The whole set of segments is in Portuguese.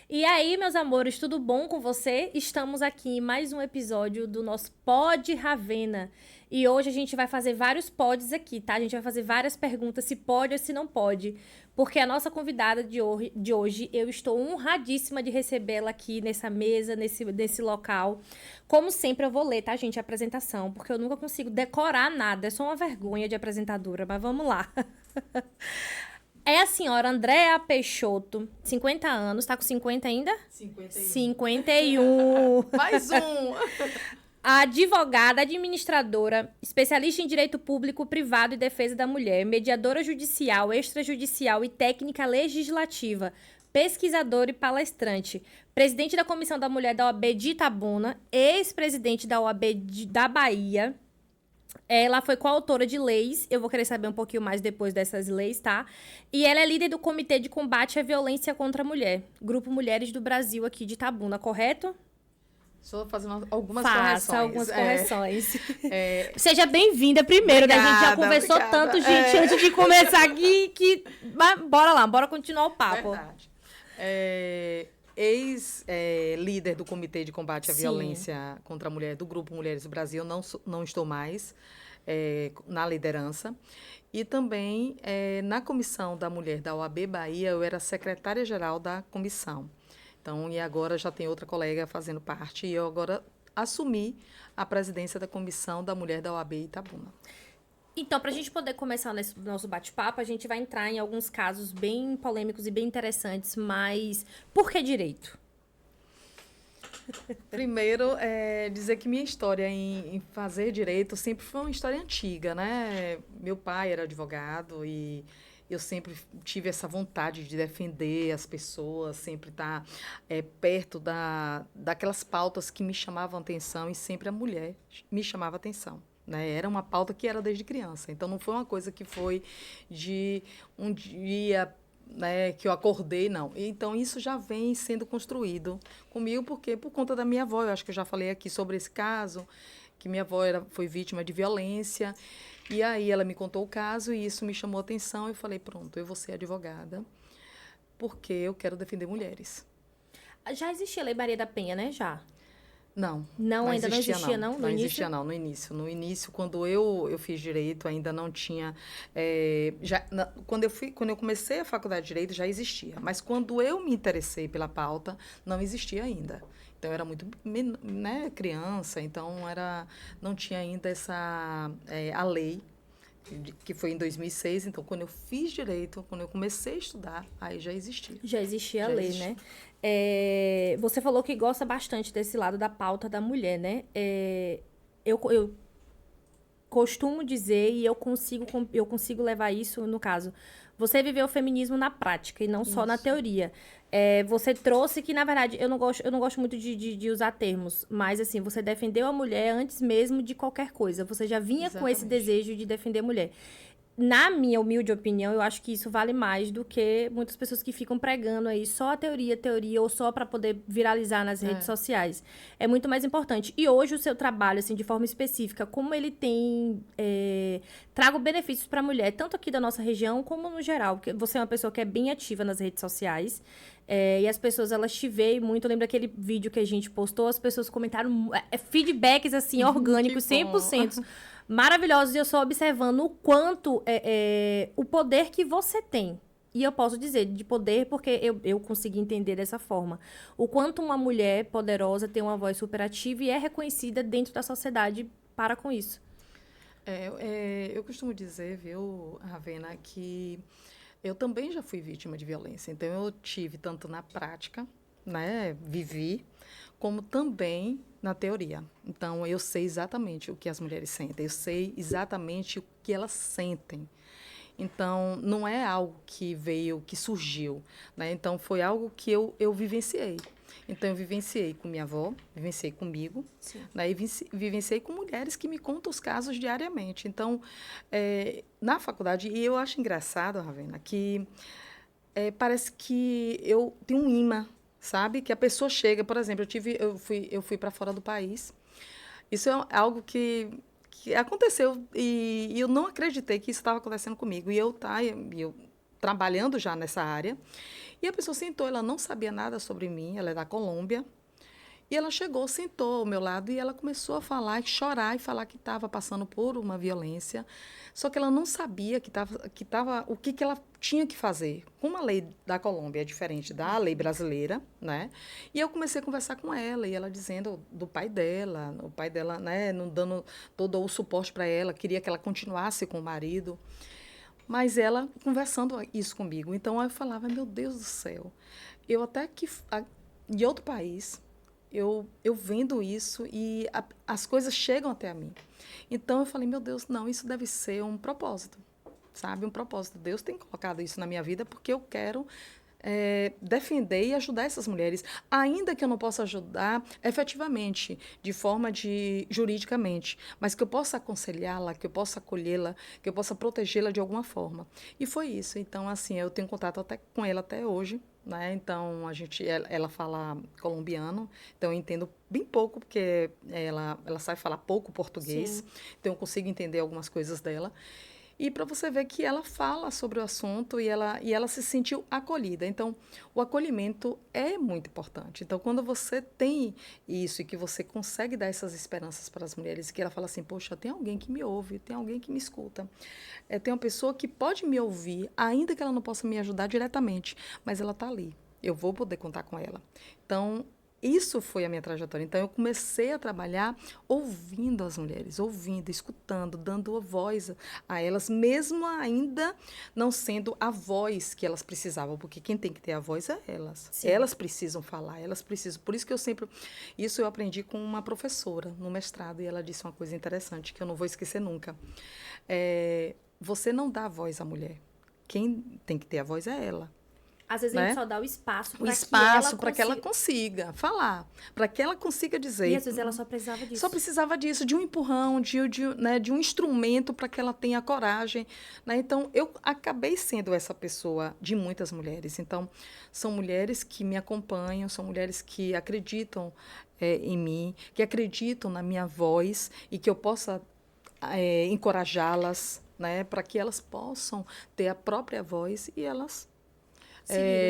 E aí, meus amores, tudo bom com você? Estamos aqui em mais um episódio do nosso Pod Ravena. E hoje a gente vai fazer vários pods aqui, tá? A gente vai fazer várias perguntas se pode ou se não pode. Porque a nossa convidada de hoje, eu estou honradíssima de recebê-la aqui nessa mesa, nesse local. Como sempre, eu vou ler, tá, gente, a apresentação, porque eu nunca consigo decorar nada. É só uma vergonha de apresentadora, mas vamos lá. É a senhora Andréa Peixoto, 50 anos, tá com 50 ainda? 51. 51. Mais um! Advogada, administradora, especialista em direito público, privado e defesa da mulher, mediadora judicial, extrajudicial e técnica legislativa, pesquisadora e palestrante, presidente da Comissão da Mulher da OAB de Itabuna, ex-presidente da OAB da Bahia. Ela foi coautora de leis, eu vou querer saber um pouquinho mais depois dessas leis, tá? E ela é líder do Comitê de Combate à Violência contra a Mulher, Grupo Mulheres do Brasil aqui de Itabuna, correto? Só fazendo algumas Faça correções. algumas correções. É, Seja bem-vinda primeiro, né? A gente já obrigada, conversou obrigada. tanto, gente, antes de começar aqui, que... Mas bora lá, bora continuar o papo. verdade. Ex-líder do Comitê de Combate à Sim. Violência contra a Mulher do Grupo Mulheres do Brasil, não estou mais na liderança. E também na Comissão da Mulher da OAB Bahia, eu era secretária-geral da comissão. Então, e agora já tem outra colega fazendo parte, e eu agora assumi a presidência da Comissão da Mulher da OAB Itabuna. Então, pra gente poder começar nesse nosso bate-papo, a gente vai entrar em alguns casos bem polêmicos e bem interessantes, mas por que direito? Primeiro, dizer que minha história em fazer direito sempre foi uma história antiga, né? Meu pai era advogado e eu sempre tive essa vontade de defender as pessoas, sempre estar perto daquelas pautas que me chamavam atenção e sempre a mulher me chamava atenção. Né? Era uma pauta que era desde criança, então não foi uma coisa que foi de um dia, né, que eu acordei, não. Então, isso já vem sendo construído comigo, porque por conta da minha avó, eu acho que eu já falei aqui sobre esse caso, que minha avó foi vítima de violência, e aí ela me contou o caso, e isso me chamou a atenção, e eu falei, pronto, eu vou ser advogada, porque eu quero defender mulheres. Já existia a Lei Maria da Penha, né? Já. Não. Não, ainda não existia, não? No Não início? existia, não, no início. No início, quando eu fiz direito, ainda não tinha. Quando eu comecei a faculdade de direito, já existia. Mas quando eu me interessei pela pauta, não existia ainda. Então, eu era muito, né, criança, então não tinha ainda a lei, que foi em 2006. Então, quando eu fiz direito, quando eu comecei a estudar, aí já existia. Já existia a Já lei, existia. né? Você falou que gosta bastante desse lado da pauta da mulher, né? Eu costumo dizer, e eu consigo levar isso, no caso, você viveu o feminismo na prática e não só na Isso. teoria. Você trouxe que, na verdade, eu não gosto muito de usar termos, mas, assim, você defendeu a mulher antes mesmo de qualquer coisa. Você já vinha com esse Exatamente. desejo de defender a mulher. Na minha humilde opinião, eu acho que isso vale mais do que muitas pessoas que ficam pregando aí só a teoria, ou só para poder viralizar nas redes sociais. É muito mais importante. E hoje o seu trabalho, assim, de forma específica, como ele tem trago benefícios para a mulher, tanto aqui da nossa região como no geral, porque você é uma pessoa que é bem ativa nas redes sociais. E as pessoas, elas te veem muito. Lembra aquele vídeo que a gente postou? As pessoas comentaram feedbacks, assim, orgânicos, Que bom. 100%. Maravilhosos, e eu só observando o quanto o poder que você tem. E eu posso dizer de poder porque eu consegui entender dessa forma. O quanto uma mulher poderosa tem uma voz superativa e é reconhecida dentro da sociedade para com isso. Eu costumo dizer, viu, Ravena, que eu também já fui vítima de violência. Então, eu tive tanto na prática, né, vivi, como também na teoria. Então, eu sei exatamente o que as mulheres sentem, eu sei exatamente o que elas sentem. Então, não é algo que que surgiu, né? Então, foi algo que eu vivenciei. Então, eu vivenciei com minha avó, vivenciei comigo, né? E vivenciei com mulheres que me contam os casos diariamente. Então, na faculdade, e eu acho engraçado, Ravena, que parece que eu tenho um imã, sabe? Que a pessoa chega, por exemplo, eu fui para fora do país. Isso é algo que aconteceu e eu não acreditei que isso estava acontecendo comigo. E eu trabalhando já nessa área. E a pessoa sentou, ela não sabia nada sobre mim, ela é da Colômbia. E ela chegou, sentou ao meu lado e ela começou a falar, e chorar e falar que estava passando por uma violência. Só que ela não sabia o que ela tinha que fazer. Como a lei da Colômbia é diferente da lei brasileira, né? E eu comecei a conversar com ela e ela dizendo do pai dela, o pai dela, né, não dando todo o suporte para ela, queria que ela continuasse com o marido. Mas ela conversando isso comigo. Então eu falava, meu Deus do céu, eu até que de outro país, eu vendo isso e as coisas chegam até a mim. Então eu falei, meu Deus, não, isso deve ser um propósito, sabe? Um propósito. Deus tem colocado isso na minha vida porque eu quero defender e ajudar essas mulheres, ainda que eu não possa ajudar efetivamente, de forma juridicamente, mas que eu possa aconselhá-la, que eu possa acolhê-la, que eu possa protegê-la de alguma forma. E foi isso. Então, assim, eu tenho contato até com ela até hoje, né? Então, ela fala colombiano, então eu entendo bem pouco, porque ela sabe falar pouco português, Sim. Então eu consigo entender algumas coisas dela. E para você ver que ela fala sobre o assunto e ela se sentiu acolhida. Então, o acolhimento é muito importante. Então, quando você tem isso e que você consegue dar essas esperanças para as mulheres, e que ela fala assim, poxa, tem alguém que me ouve, tem alguém que me escuta. Tem uma pessoa que pode me ouvir, ainda que ela não possa me ajudar diretamente, mas ela está ali. Eu vou poder contar com ela. Então, isso foi a minha trajetória. Então, eu comecei a trabalhar ouvindo as mulheres, ouvindo, escutando, dando a voz a elas, mesmo ainda não sendo a voz que elas precisavam, porque quem tem que ter a voz é elas. Sim. Elas precisam falar, elas precisam. Por isso que isso eu aprendi com uma professora no mestrado, e ela disse uma coisa interessante, que eu não vou esquecer nunca. Você não dá a voz à mulher. Quem tem que ter a voz é ela. Às vezes, né? A gente só dá o espaço para que ela consiga falar, para que ela consiga dizer. E às vezes ela só precisava disso. Só precisava disso, de um empurrão, de um instrumento para que ela tenha coragem. Né? Então, eu acabei sendo essa pessoa de muitas mulheres. Então, são mulheres que me acompanham, são mulheres que acreditam em mim, que acreditam na minha voz e que eu possa encorajá-las, né? Para que elas possam ter a própria voz e elas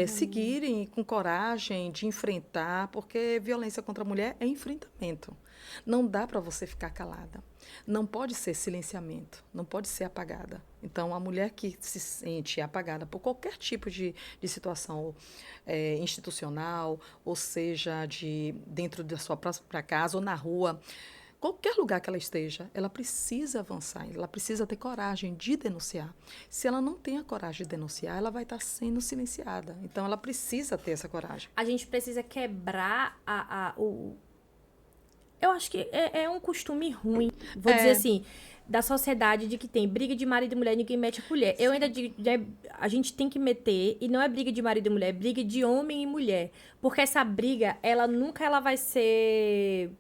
seguirem com coragem de enfrentar, porque violência contra a mulher é enfrentamento. Não dá para você ficar calada. Não pode ser silenciamento, não pode ser apagada. Então, a mulher que se sente apagada por qualquer tipo de situação institucional, ou seja, dentro da sua própria casa ou na rua, qualquer lugar que ela esteja, ela precisa avançar, ela precisa ter coragem de denunciar. Se ela não tem a coragem de denunciar, ela vai estar sendo silenciada. Então, ela precisa ter essa coragem. A gente precisa quebrar Eu acho que é um costume ruim, vou dizer assim, da sociedade, de que tem briga de marido e mulher, ninguém mete a colher. Eu ainda digo, a gente tem que meter, e não é briga de marido e mulher, é briga de homem e mulher. Porque essa briga, ela nunca vai ser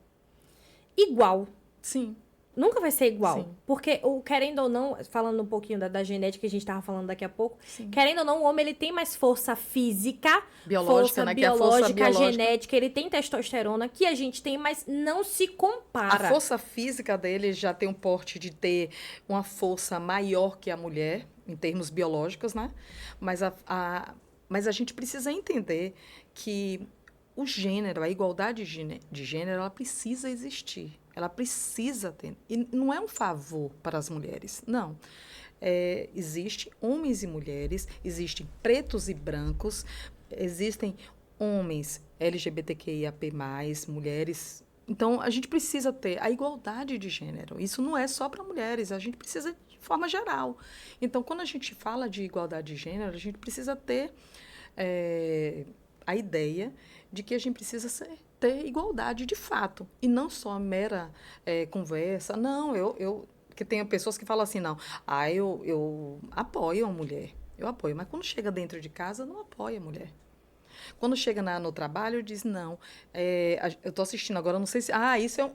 igual. Sim. Nunca vai ser igual. Sim. Porque, querendo ou não, falando um pouquinho da genética que a gente estava falando daqui a pouco, Sim. Querendo ou não, o homem ele tem mais força física, biológica, força biológica, genética, ele tem testosterona, que a gente tem, mas não se compara. A força física dele já tem um porte de ter uma força maior que a mulher, em termos biológicos, né? Mas a gente precisa entender que o gênero, a igualdade de gênero, ela precisa existir. Ela precisa ter. E não é um favor para as mulheres, não. Existem homens e mulheres, existem pretos e brancos, existem homens LGBTQIAP+, mulheres. Então, a gente precisa ter a igualdade de gênero. Isso não é só para mulheres, a gente precisa de forma geral. Então, quando a gente fala de igualdade de gênero, a gente precisa ter a ideia de que a gente precisa ter igualdade de fato, e não só mera conversa. Não, porque tem pessoas que falam assim, não, eu apoio a mulher, eu apoio, mas quando chega dentro de casa, não apoia a mulher. Quando chega no trabalho, diz, não, eu estou assistindo agora, não sei se... isso é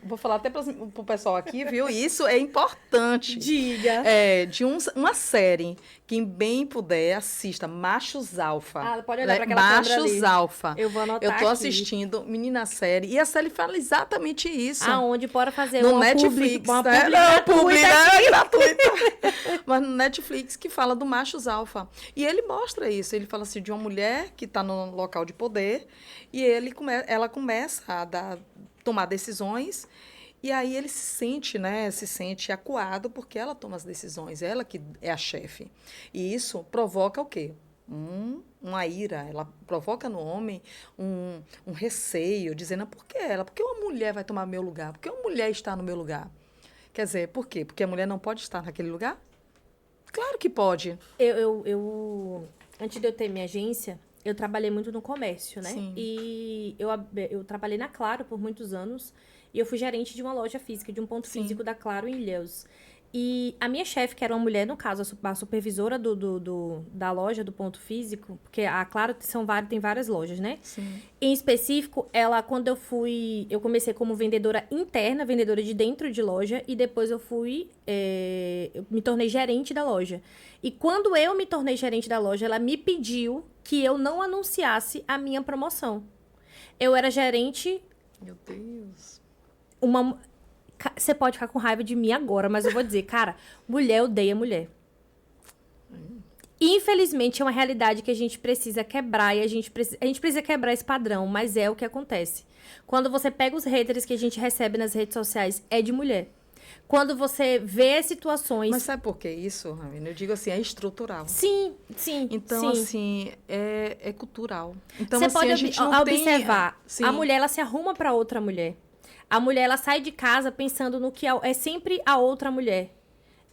vou falar até para o pessoal aqui, viu? Isso é importante. Diga. Uma série, quem bem puder, assista, Machos Alfa. Pode olhar para aquela câmera ali. Machos Alfa. Eu vou anotar aqui. Eu tô assistindo, menina, série, e a série fala exatamente isso. Aonde pode fazer no Netflix, uma publi gratuita. Mas no Netflix, que fala do Machos Alfa. E ele mostra isso, ele fala assim, de uma mulher que está no local de poder, e ela começa a tomar decisões, e aí ele se sente acuado porque ela toma as decisões, ela que é a chefe. E isso provoca o quê? Uma ira, ela provoca no homem um receio, dizendo, por que ela? Por que uma mulher vai tomar meu lugar? Por que uma mulher está no meu lugar? Quer dizer, por quê? Porque a mulher não pode estar naquele lugar? Claro que pode. Antes de eu ter minha agência, eu trabalhei muito no comércio, né? Sim. E eu trabalhei na Claro por muitos anos. E eu fui gerente de uma loja física, de um ponto físico da Claro em Ilhéus. E a minha chefe, que era uma mulher, no caso, a supervisora da loja, do ponto físico, porque a Claro tem várias lojas, né? Sim. Em específico, quando eu comecei como vendedora interna, vendedora de dentro de loja, e depois eu me tornei gerente da loja. E quando eu me tornei gerente da loja, ela me pediu que eu não anunciasse a minha promoção. Eu era gerente... Meu Deus... Você pode ficar com raiva de mim agora, mas eu vou dizer, cara, mulher odeia mulher. Infelizmente, é uma realidade que a gente precisa quebrar e a gente precisa quebrar esse padrão, mas é o que acontece. Quando você pega os haters que a gente recebe nas redes sociais, é de mulher. Quando você vê situações... Mas sabe por que isso, Ravina? Eu digo assim, é estrutural. Sim. Então, assim, é cultural. Então, você assim, pode a gente não observar, tem... a mulher, ela se arruma para outra mulher. A mulher, ela sai de casa pensando no que é sempre a outra mulher.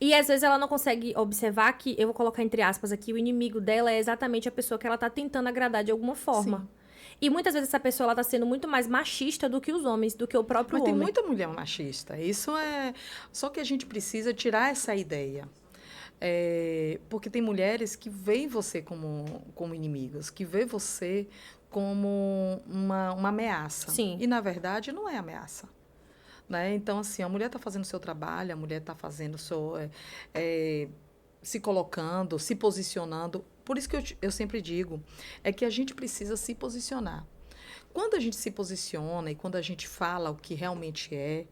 E, às vezes, ela não consegue observar que, eu vou colocar entre aspas aqui, o inimigo dela é exatamente a pessoa que ela tá tentando agradar de alguma forma. Sim. E, muitas vezes, essa pessoa, ela tá sendo muito mais machista do que os homens, do que o próprio homem. Mas tem muita mulher machista. Isso é... Só que a gente precisa tirar essa ideia. Porque tem mulheres que veem você como inimigos, que veem você como uma ameaça. Sim. E, na verdade, não é ameaça. Né? Então, assim, a mulher está fazendo o seu trabalho, a mulher está fazendo se colocando, se posicionando. Por isso que eu sempre digo, é que a gente precisa se posicionar. Quando a gente se posiciona e quando a gente fala o que realmente é,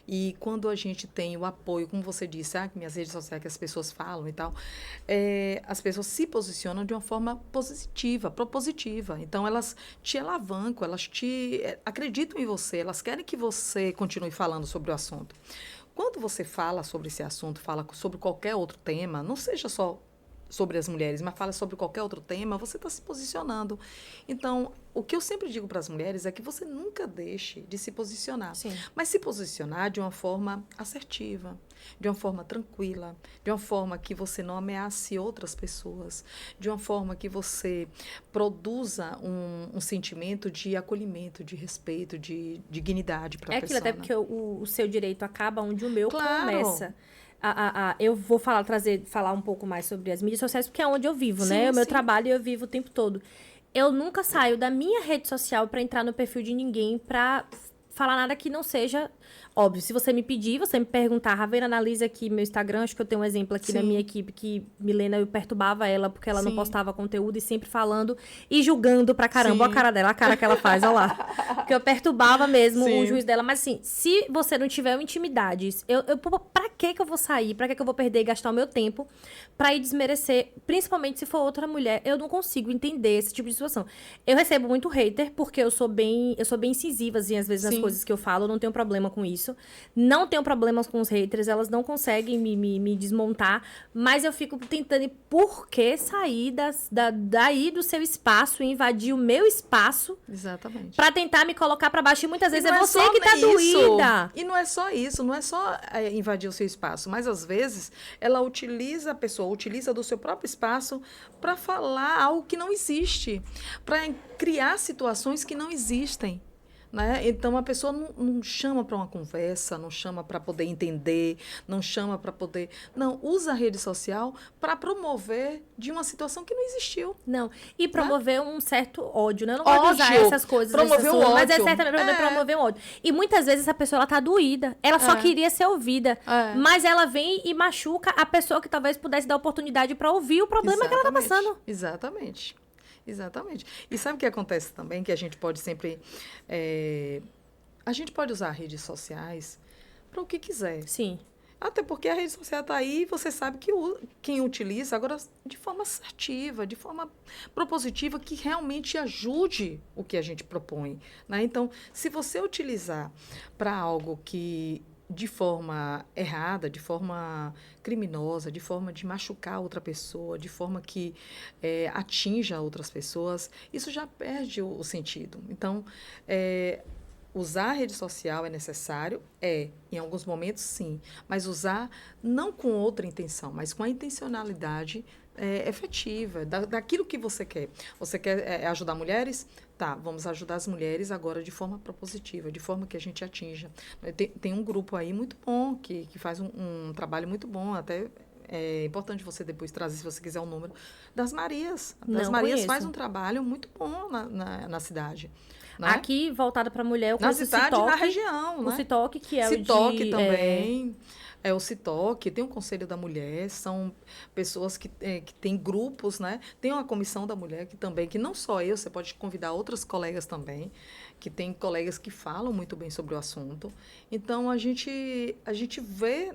e quando a gente tem o apoio, como você disse, minhas redes sociais que as pessoas falam e tal, as pessoas se posicionam de uma forma positiva, propositiva. Então, elas te alavancam, elas acreditam em você, elas querem que você continue falando sobre o assunto. Quando você fala sobre esse assunto, fala sobre qualquer outro tema, não seja só sobre as mulheres, mas fala sobre qualquer outro tema, você está se posicionando. Então, o que eu sempre digo para as mulheres é que você nunca deixe de se posicionar. Sim. Mas se posicionar de uma forma assertiva, de uma forma tranquila, de uma forma que você não ameace outras pessoas, de uma forma que você produza um sentimento de acolhimento, de respeito, de dignidade para a pessoa. É aquilo, até porque o seu direito acaba onde o meu começa. Claro. Eu vou falar um pouco mais sobre as mídias sociais, porque é onde eu vivo, Sim, né? O meu sim. trabalho eu vivo o tempo todo. Eu nunca saio da minha rede social pra entrar no perfil de ninguém pra falar nada que não seja óbvio. Se você me pedir, você me perguntar, Ravena, analisa aqui meu Instagram, acho que eu tenho um exemplo aqui Sim. da minha equipe, que Milena, eu perturbava ela porque ela Sim. não postava conteúdo e sempre falando e julgando pra caramba. Olha a cara dela, a cara que ela faz, olha lá. Porque eu perturbava mesmo Sim. o juiz dela. Mas assim, se você não tiver intimidade, pra que eu vou sair? Pra que eu vou perder e gastar o meu tempo pra ir desmerecer? Principalmente se for outra mulher, eu não consigo entender esse tipo de situação. Eu recebo muito hater, porque eu sou bem incisiva, assim, às vezes, nas Sim. coisas que eu falo, eu não tenho problema com isso. Não tenho problemas com os haters, elas não conseguem me desmontar, mas eu fico tentando, e por que sair daí do seu espaço e invadir o meu espaço? Exatamente. Pra tentar me colocar pra baixo, e muitas vezes é você só que tá isso. doída. E não é só isso, não é só invadir o seu espaço, mas às vezes a pessoa utiliza do seu próprio espaço para falar algo que não existe, para criar situações que não existem. né? Então a pessoa não chama para uma conversa, não chama para poder entender, não chama para poder. Não, usa a rede social para promover de uma situação que não existiu. Não, e promover um certo ódio, né? Eu não Ódio. gosto de usar essas coisas. Promover o mas é ódio. certamente promover um ódio. E muitas vezes essa pessoa, ela tá doída. Ela só queria ser ouvida. Mas ela vem e machuca a pessoa que talvez pudesse dar oportunidade para ouvir o problema que ela tá passando. Exatamente. Exatamente. E sabe o que acontece também? Que a gente pode sempre... a gente pode usar redes sociais para o que quiser. Sim. Até porque a rede social está aí e você sabe que quem utiliza agora de forma assertiva, de forma propositiva, que realmente ajude o que a gente propõe. Né? Então, se você utilizar para algo que de forma errada, de forma criminosa, de forma de machucar outra pessoa, de forma que atinja outras pessoas, isso já perde o sentido. Então, usar a rede social é necessário? Em alguns momentos sim, mas usar não com outra intenção, mas com a intencionalidade efetiva, daquilo que você quer. Você quer ajudar mulheres? Tá, vamos ajudar as mulheres agora de forma propositiva, de forma que a gente atinja. Tem um grupo aí muito bom, que faz um trabalho muito bom, até é importante você depois trazer, se você quiser, o número, das Marias. Das Marias faz um trabalho muito bom na cidade. Né? Aqui, voltada para a mulher, eu conheço o Citoque. Na região, né? O Citoque, que é Citoque o de... também. O Citoque, tem o Conselho da Mulher, são pessoas que têm grupos, né? Tem uma comissão da mulher que não só eu, você pode convidar outras colegas também, que tem colegas que falam muito bem sobre o assunto. Então, a gente vê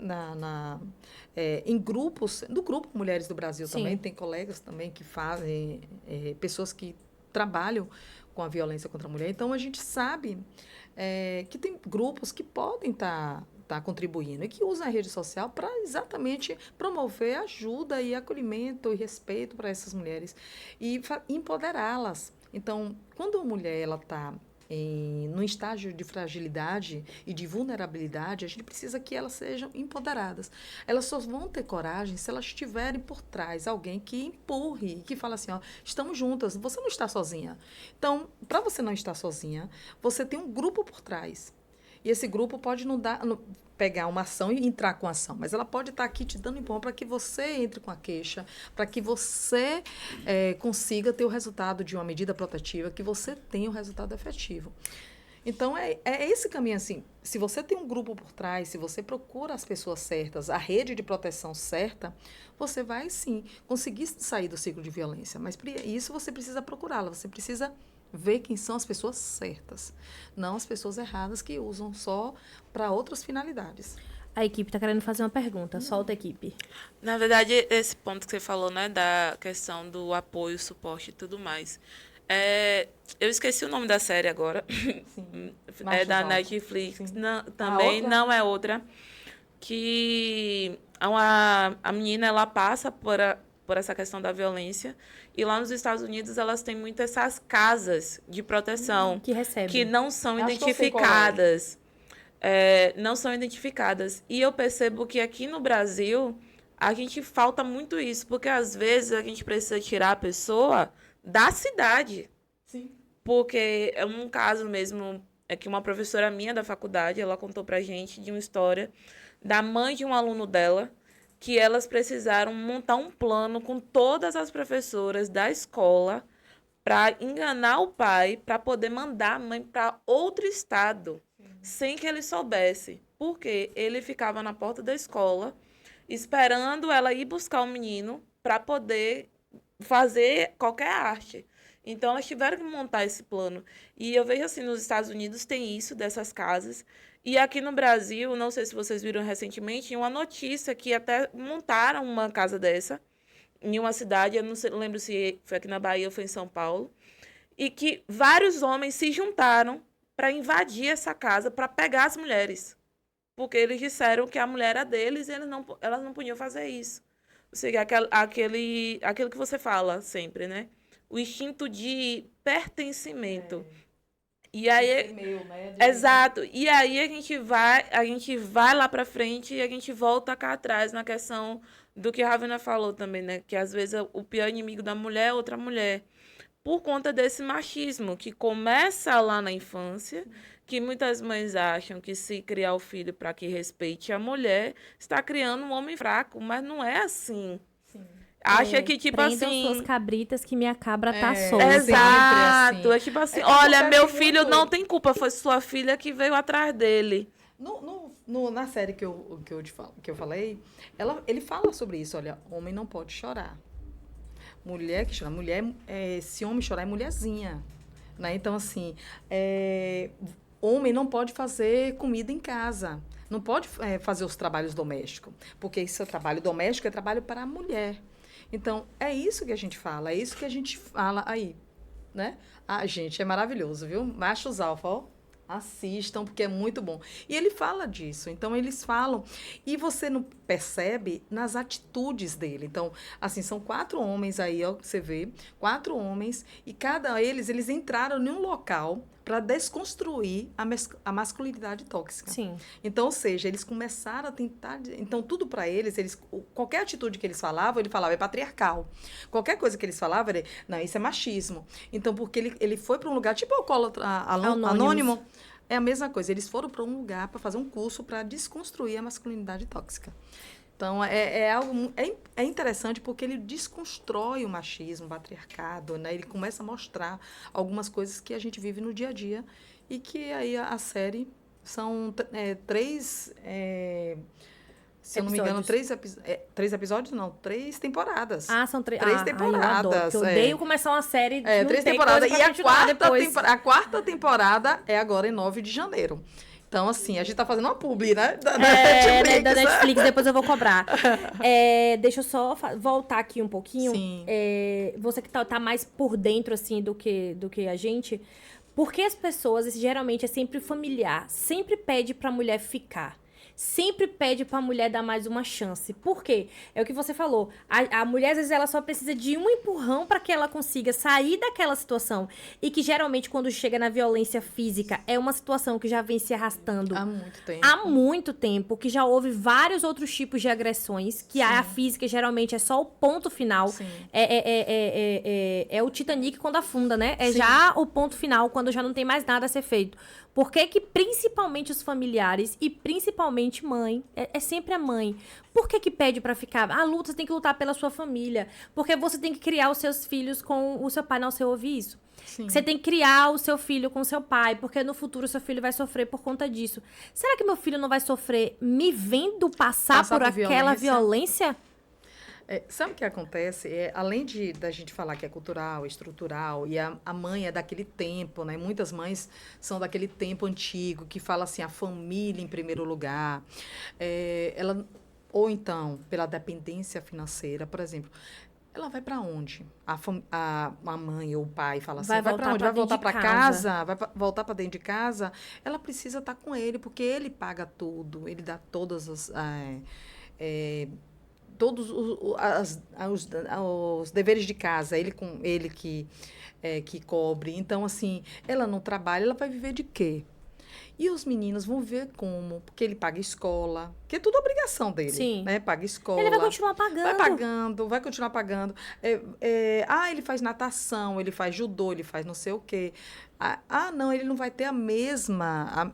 em grupos, do Grupo Mulheres do Brasil Sim. também, tem colegas também que fazem, pessoas que trabalham com a violência contra a mulher. Então, a gente sabe que tem grupos que podem estar contribuindo e que usam a rede social para exatamente promover ajuda e acolhimento e respeito para essas mulheres e empoderá-las. Então, quando a mulher está num estágio de fragilidade e de vulnerabilidade, a gente precisa que elas sejam empoderadas. Elas só vão ter coragem se elas tiverem por trás alguém que empurre, que fala assim, ó, estamos juntas, você não está sozinha. Então, para você não estar sozinha, você tem um grupo por trás. E esse grupo pode pegar uma ação e entrar com a ação, mas ela pode estar aqui te dando empurrão para que você entre com a queixa, para que você consiga ter o resultado de uma medida protetiva, que você tenha o resultado efetivo. Então, é esse caminho, assim, se você tem um grupo por trás, se você procura as pessoas certas, a rede de proteção certa, você vai, sim, conseguir sair do ciclo de violência. Mas isso você precisa procurá-la, você precisa ver quem são as pessoas certas, não as pessoas erradas que usam só para outras finalidades. A equipe está querendo fazer uma pergunta. Solta a equipe. Na verdade, esse ponto que você falou, né, da questão do apoio, suporte e tudo mais. Eu esqueci o nome da série agora. Sim. É da Netflix. Não, também não é outra. Que a menina, ela passa por essa questão da violência. E lá nos Estados Unidos, elas têm muito essas casas de proteção. Que recebem. Que não são identificadas. Não são identificadas. E eu percebo que aqui no Brasil, a gente falta muito isso. Porque, às vezes, a gente precisa tirar a pessoa da cidade. Sim. Porque é um caso mesmo, que uma professora minha da faculdade, ela contou pra gente de uma história da mãe de um aluno dela, que elas precisaram montar um plano com todas as professoras da escola para enganar o pai, para poder mandar a mãe para outro estado, sem que ele soubesse. Porque ele ficava na porta da escola, esperando ela ir buscar o menino para poder fazer qualquer arte. Então, elas tiveram que montar esse plano. E eu vejo assim, nos Estados Unidos tem isso, dessas casas. E aqui no Brasil, não sei se vocês viram recentemente, uma notícia que até montaram uma casa dessa em uma cidade, eu não lembro se foi aqui na Bahia ou foi em São Paulo, e que vários homens se juntaram para invadir essa casa, para pegar as mulheres. Porque eles disseram que a mulher era deles e elas não podiam fazer isso. Ou seja, aquilo que você fala sempre, né? O instinto de pertencimento. E aí, exato. E aí a gente vai lá para frente e a gente volta cá atrás na questão do que a Ravena falou também, né? Que às vezes o pior inimigo da mulher é outra mulher. por conta desse machismo que começa lá na infância, que muitas mães acham que se criar o filho para que respeite a mulher, está criando um homem fraco, mas não é assim. Sim. Acha que, tipo prendam assim... suas cabritas que minha cabra tá solta. Exato. Sempre assim. É tipo assim, É, olha, acontece meu filho muito. não tem culpa, foi sua filha que veio atrás dele. Na série que eu falei, ele fala sobre isso. Olha, homem não pode chorar. Mulher que chora. Se homem chorar, é mulherzinha. Né? Então, assim, homem não pode fazer comida em casa. Não pode fazer os trabalhos domésticos. Porque esse trabalho doméstico é trabalho para a mulher. Então, é isso que a gente fala. É isso que a gente fala aí. Né? Ah, gente, é maravilhoso, viu? Machos alfa, ó. Assistam, porque é muito bom. E ele fala disso. Então, eles falam. E você não percebe nas atitudes dele. Então, assim, são 4 homens aí, ó, que você vê. 4 homens. E eles entraram em um local para desconstruir a masculinidade tóxica. Sim. Então, ou seja, eles começaram a tentar... Então, tudo para eles, qualquer atitude que eles falavam, ele falava, é patriarcal. Qualquer coisa que eles falavam, não, isso é machismo. Então, porque ele foi para um lugar, tipo alcoólatra anônimo, é a mesma coisa. Eles foram para um lugar para fazer um curso para desconstruir a masculinidade tóxica. Então, é interessante porque ele desconstrói o machismo, o patriarcado, né? Ele começa a mostrar algumas coisas que a gente vive no dia a dia e que aí a série são 3, se eu não me engano, 3 episódios, não, 3 temporadas. Ah, são 3 temporadas. Eu odeio começar uma série de 3 temporadas. E a quarta temporada é agora em 9 de janeiro. Então, assim, a gente tá fazendo uma publi, né? Da Netflix, depois eu vou cobrar. Deixa eu só voltar aqui um pouquinho. Sim. Você que tá mais por dentro, assim, do que a gente. Por que as pessoas, geralmente é sempre familiar, sempre pede pra mulher ficar? Sempre pede pra mulher dar mais uma chance. Por quê? É o que você falou. A mulher, às vezes, ela só precisa de um empurrão para que ela consiga sair daquela situação. E que, geralmente, quando chega na violência física, é uma situação que já vem se arrastando há muito tempo. Há muito tempo, que já houve vários outros tipos de agressões, que a física, geralmente, é só o ponto final. Sim. É o Titanic quando afunda, né? É Sim. já o ponto final, quando já não tem mais nada a ser feito. Por que que principalmente os familiares e principalmente mãe, é sempre a mãe, por que que pede pra ficar? Ah, luta, você tem que lutar pela sua família, porque você tem que criar os seus filhos com o seu pai. Não, você ouve isso? Sim. Você tem que criar o seu filho com o seu pai, porque no futuro o seu filho vai sofrer por conta disso. Será que meu filho não vai sofrer me vendo passar por aquela violência? Sabe o que acontece? Além da gente falar que é cultural, estrutural, e a mãe é daquele tempo, né? Muitas mães são daquele tempo antigo, que fala assim, a família em primeiro lugar. Ou então, pela dependência financeira, por exemplo. Ela vai para onde? A mãe ou o pai fala assim, vai para onde? Vai voltar para casa? Vai voltar para dentro de casa? Ela precisa estar com ele, porque ele paga tudo, ele dá todas todos os deveres de casa, ele que cobre. Então, assim, ela não trabalha, ela vai viver de quê? E os meninos vão ver como, porque ele paga escola, que é tudo obrigação dele. Sim. Né? Paga escola. Ele vai continuar pagando. Vai continuar pagando. Ele faz natação, ele faz judô, ele faz não sei o quê. Não, ele não vai ter a mesma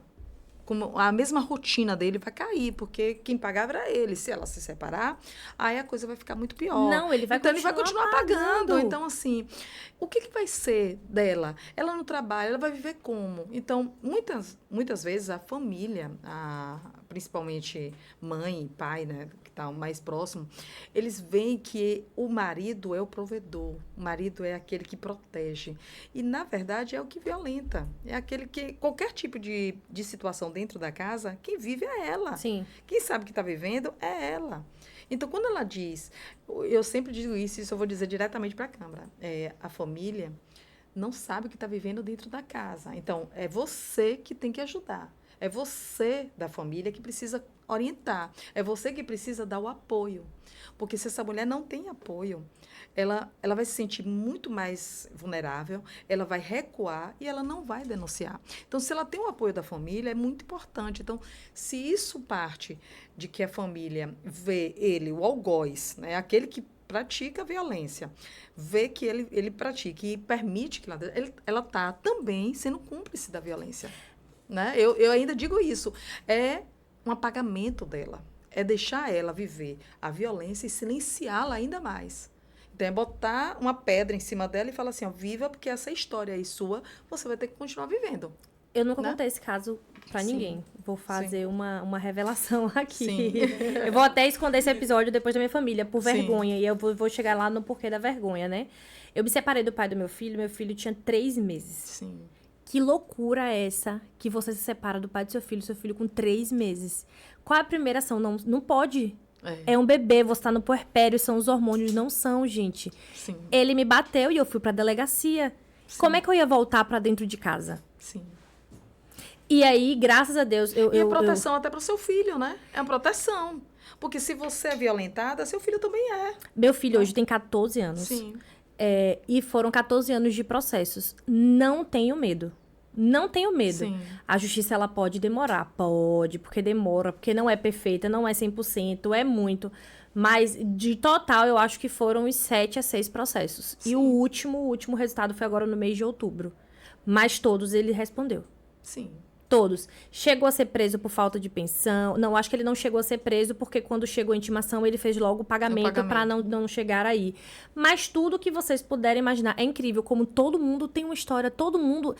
rotina dele vai cair, porque quem pagava era ele. Se ela se separar, aí a coisa vai ficar muito pior. Não, ele vai continuar pagando. Então, assim, o que vai ser dela? Ela não trabalha, ela vai viver como? Então, muitas vezes a família, principalmente mãe e pai, né, que está mais próximo, eles veem que o marido é o provedor, o marido é aquele que protege. E, na verdade, é o que violenta. É aquele que, qualquer tipo de situação dentro da casa, quem vive é ela. Sim. Quem sabe que está vivendo é ela. Então, quando ela diz, eu sempre digo isso eu vou dizer diretamente para a Câmara, a família não sabe o que está vivendo dentro da casa. Então, é você que tem que ajudar. É você da família que precisa orientar. É você que precisa dar o apoio. Porque se essa mulher não tem apoio, ela vai se sentir muito mais vulnerável, ela vai recuar e ela não vai denunciar. Então, se ela tem o apoio da família, é muito importante. Então, se isso parte de que a família vê ele, o algoz, né, aquele que pratica violência, vê que ele pratica e permite que ela está também sendo cúmplice da violência. Né? Eu ainda digo isso. É um apagamento dela. É deixar ela viver a violência e silenciá-la ainda mais. Então, é botar uma pedra em cima dela e falar assim, ó, viva, porque essa história aí sua, você vai ter que continuar vivendo. Eu nunca Né? contei esse caso pra Sim. ninguém. Vou fazer uma revelação aqui. Sim. Eu vou até esconder esse episódio depois da minha família, por Sim. vergonha. E eu vou chegar lá no porquê da vergonha, né? Eu me separei do pai do meu filho tinha 3 meses. Sim. Que loucura é essa que você se separa do pai do seu filho com 3 meses? Qual é a primeira ação? Não pode. É um bebê, você tá no puerpério, são os hormônios, não são, gente. Sim. Ele me bateu e eu fui pra delegacia. Sim. Como é que eu ia voltar pra dentro de casa? Sim. E aí, graças a Deus, E a proteção até para o seu filho, né? É uma proteção. Porque se você é violentada, seu filho também é. Meu filho hoje tem 14 anos. Sim. E foram 14 anos de processos. Não tenho medo. Não tenho medo. Sim. A justiça, ela pode demorar. Pode, porque demora. Porque não é perfeita, não é 100%, é muito. Mas, de total, eu acho que foram uns 7 a 6 processos. Sim. E o último resultado foi agora no mês de outubro. Mas todos ele respondeu. Sim. Todos. Chegou a ser preso por falta de pensão. Não, acho que ele não chegou a ser preso porque quando chegou a intimação ele fez logo o pagamento para não chegar aí. Mas tudo que vocês puderem imaginar. É incrível como todo mundo tem uma história. Todo mundo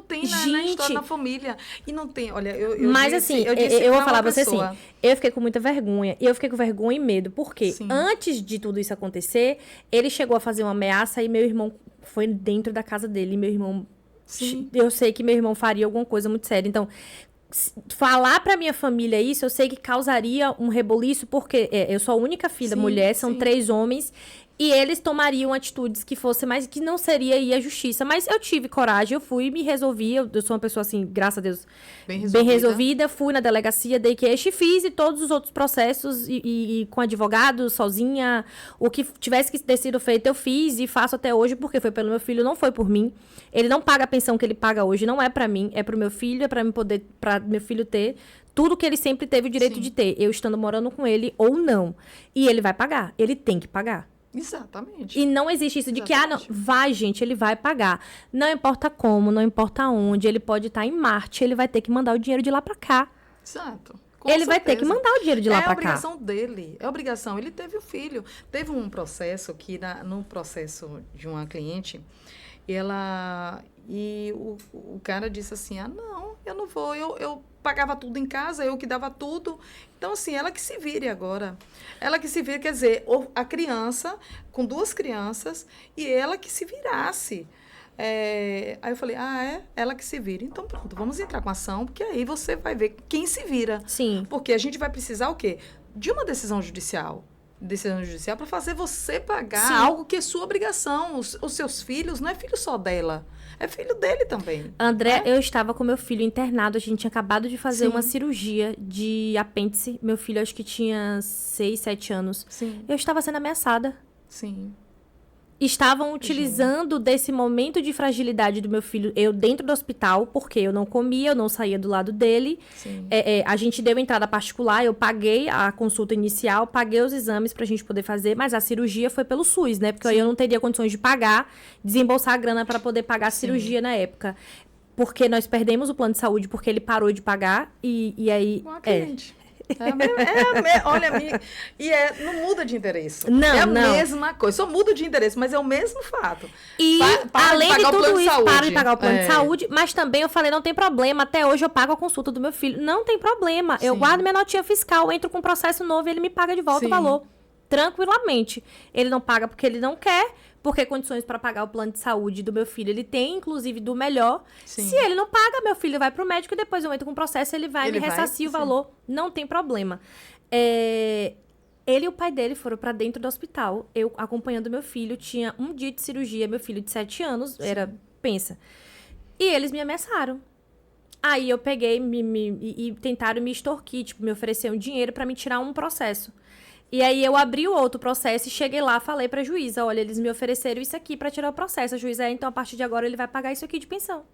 tem na Gente, história da família. E não tem, olha, mas disse, assim, eu disse eu vou pra falar uma pra você pessoa, assim, eu fiquei com muita vergonha. E eu fiquei com vergonha e medo. Porque Sim. antes de tudo isso acontecer, ele chegou a fazer uma ameaça e meu irmão foi dentro da casa dele. E meu irmão... Sim. Eu sei que meu irmão faria alguma coisa muito séria. Então, falar pra minha família isso, eu sei que causaria um reboliço, porque eu sou a única filha Sim, mulher, são sim. 3 homens, e eles tomariam atitudes que fossem mais, que não seria ir à justiça. Mas eu tive coragem, eu fui, me resolvi, eu sou uma pessoa assim, graças a Deus, Bem bem resolvida, fui na delegacia, dei queixa e fiz, e todos os outros processos, e com advogado, sozinha, o que tivesse que ter sido feito eu fiz, e faço até hoje, porque foi pelo meu filho, não foi por mim. Ele não paga a pensão que ele paga hoje, não é pra mim, é pro meu filho, é pra meu filho ter tudo que ele sempre teve o direito Sim. de ter, eu estando morando com ele ou não. E ele vai pagar, ele tem que pagar. Exatamente. E não existe isso de que, não, Exatamente. vai, gente, ele vai pagar. Não importa como, não importa onde, ele pode estar em Marte, ele vai ter que mandar o dinheiro de lá pra cá. Exato. Ele vai ter que mandar o dinheiro de lá pra cá. É a obrigação dele. É a obrigação. Ele teve o filho. Teve um processo que, no processo de uma cliente, o cara disse assim, não, eu não vou, eu pagava tudo em casa, eu que dava tudo. Então, assim, ela que se vire agora. Ela que se vire, quer dizer, a criança, com 2 crianças, e ela que se virasse. Aí eu falei, ela que se vira. Então, pronto, vamos entrar com ação, porque aí você vai ver quem se vira. Sim. Porque a gente vai precisar o quê? De uma decisão judicial. Para fazer você pagar Sim. algo que é sua obrigação. Os seus filhos, não é filho só dela, é filho dele também. André, eu estava com meu filho internado, a gente tinha acabado de fazer Sim. uma cirurgia de apêndice. Meu filho acho que tinha 6, 7 anos. Sim, Eu estava sendo ameaçada. sim. Estavam utilizando desse momento de fragilidade do meu filho, eu dentro do hospital, porque eu não comia, eu não saía do lado dele. Sim. A gente deu entrada particular, eu paguei a consulta inicial, paguei os exames pra gente poder fazer, mas a cirurgia foi pelo SUS, né? Porque aí eu não teria condições de pagar, desembolsar a grana para poder pagar a cirurgia na época. Porque nós perdemos o plano de saúde porque ele parou de pagar e aí... Uma cliente. Olha, não muda de endereço. Não, é a não. mesma coisa. Só muda de endereço, mas é o mesmo fato. E, Para além de pagar o plano tudo de isso, saúde. para de pagar o plano de saúde, mas também eu falei, não tem problema, até hoje eu pago a consulta do meu filho. Não tem problema, eu Sim. guardo minha notinha fiscal, entro com um processo novo e ele me paga de volta Sim. o valor. Tranquilamente. Ele não paga porque ele não quer, porque condições para pagar o plano de saúde do meu filho ele tem, inclusive do melhor. Sim. Se ele não paga, meu filho vai pro médico e depois eu entro com o processo, ele vai Ele me ressarcir o sim. valor. Não tem problema. Ele e o pai dele foram pra dentro do hospital. Eu acompanhando meu filho, tinha um dia de cirurgia, meu filho de 7 anos, pensa. E eles me ameaçaram. Aí eu peguei e tentaram me extorquir, tipo, me oferecer um dinheiro pra me tirar um processo. E aí eu abri o outro processo e cheguei lá, falei pra juíza, olha, eles me ofereceram isso aqui pra tirar o processo. A juíza, então a partir de agora ele vai pagar isso aqui de pensão.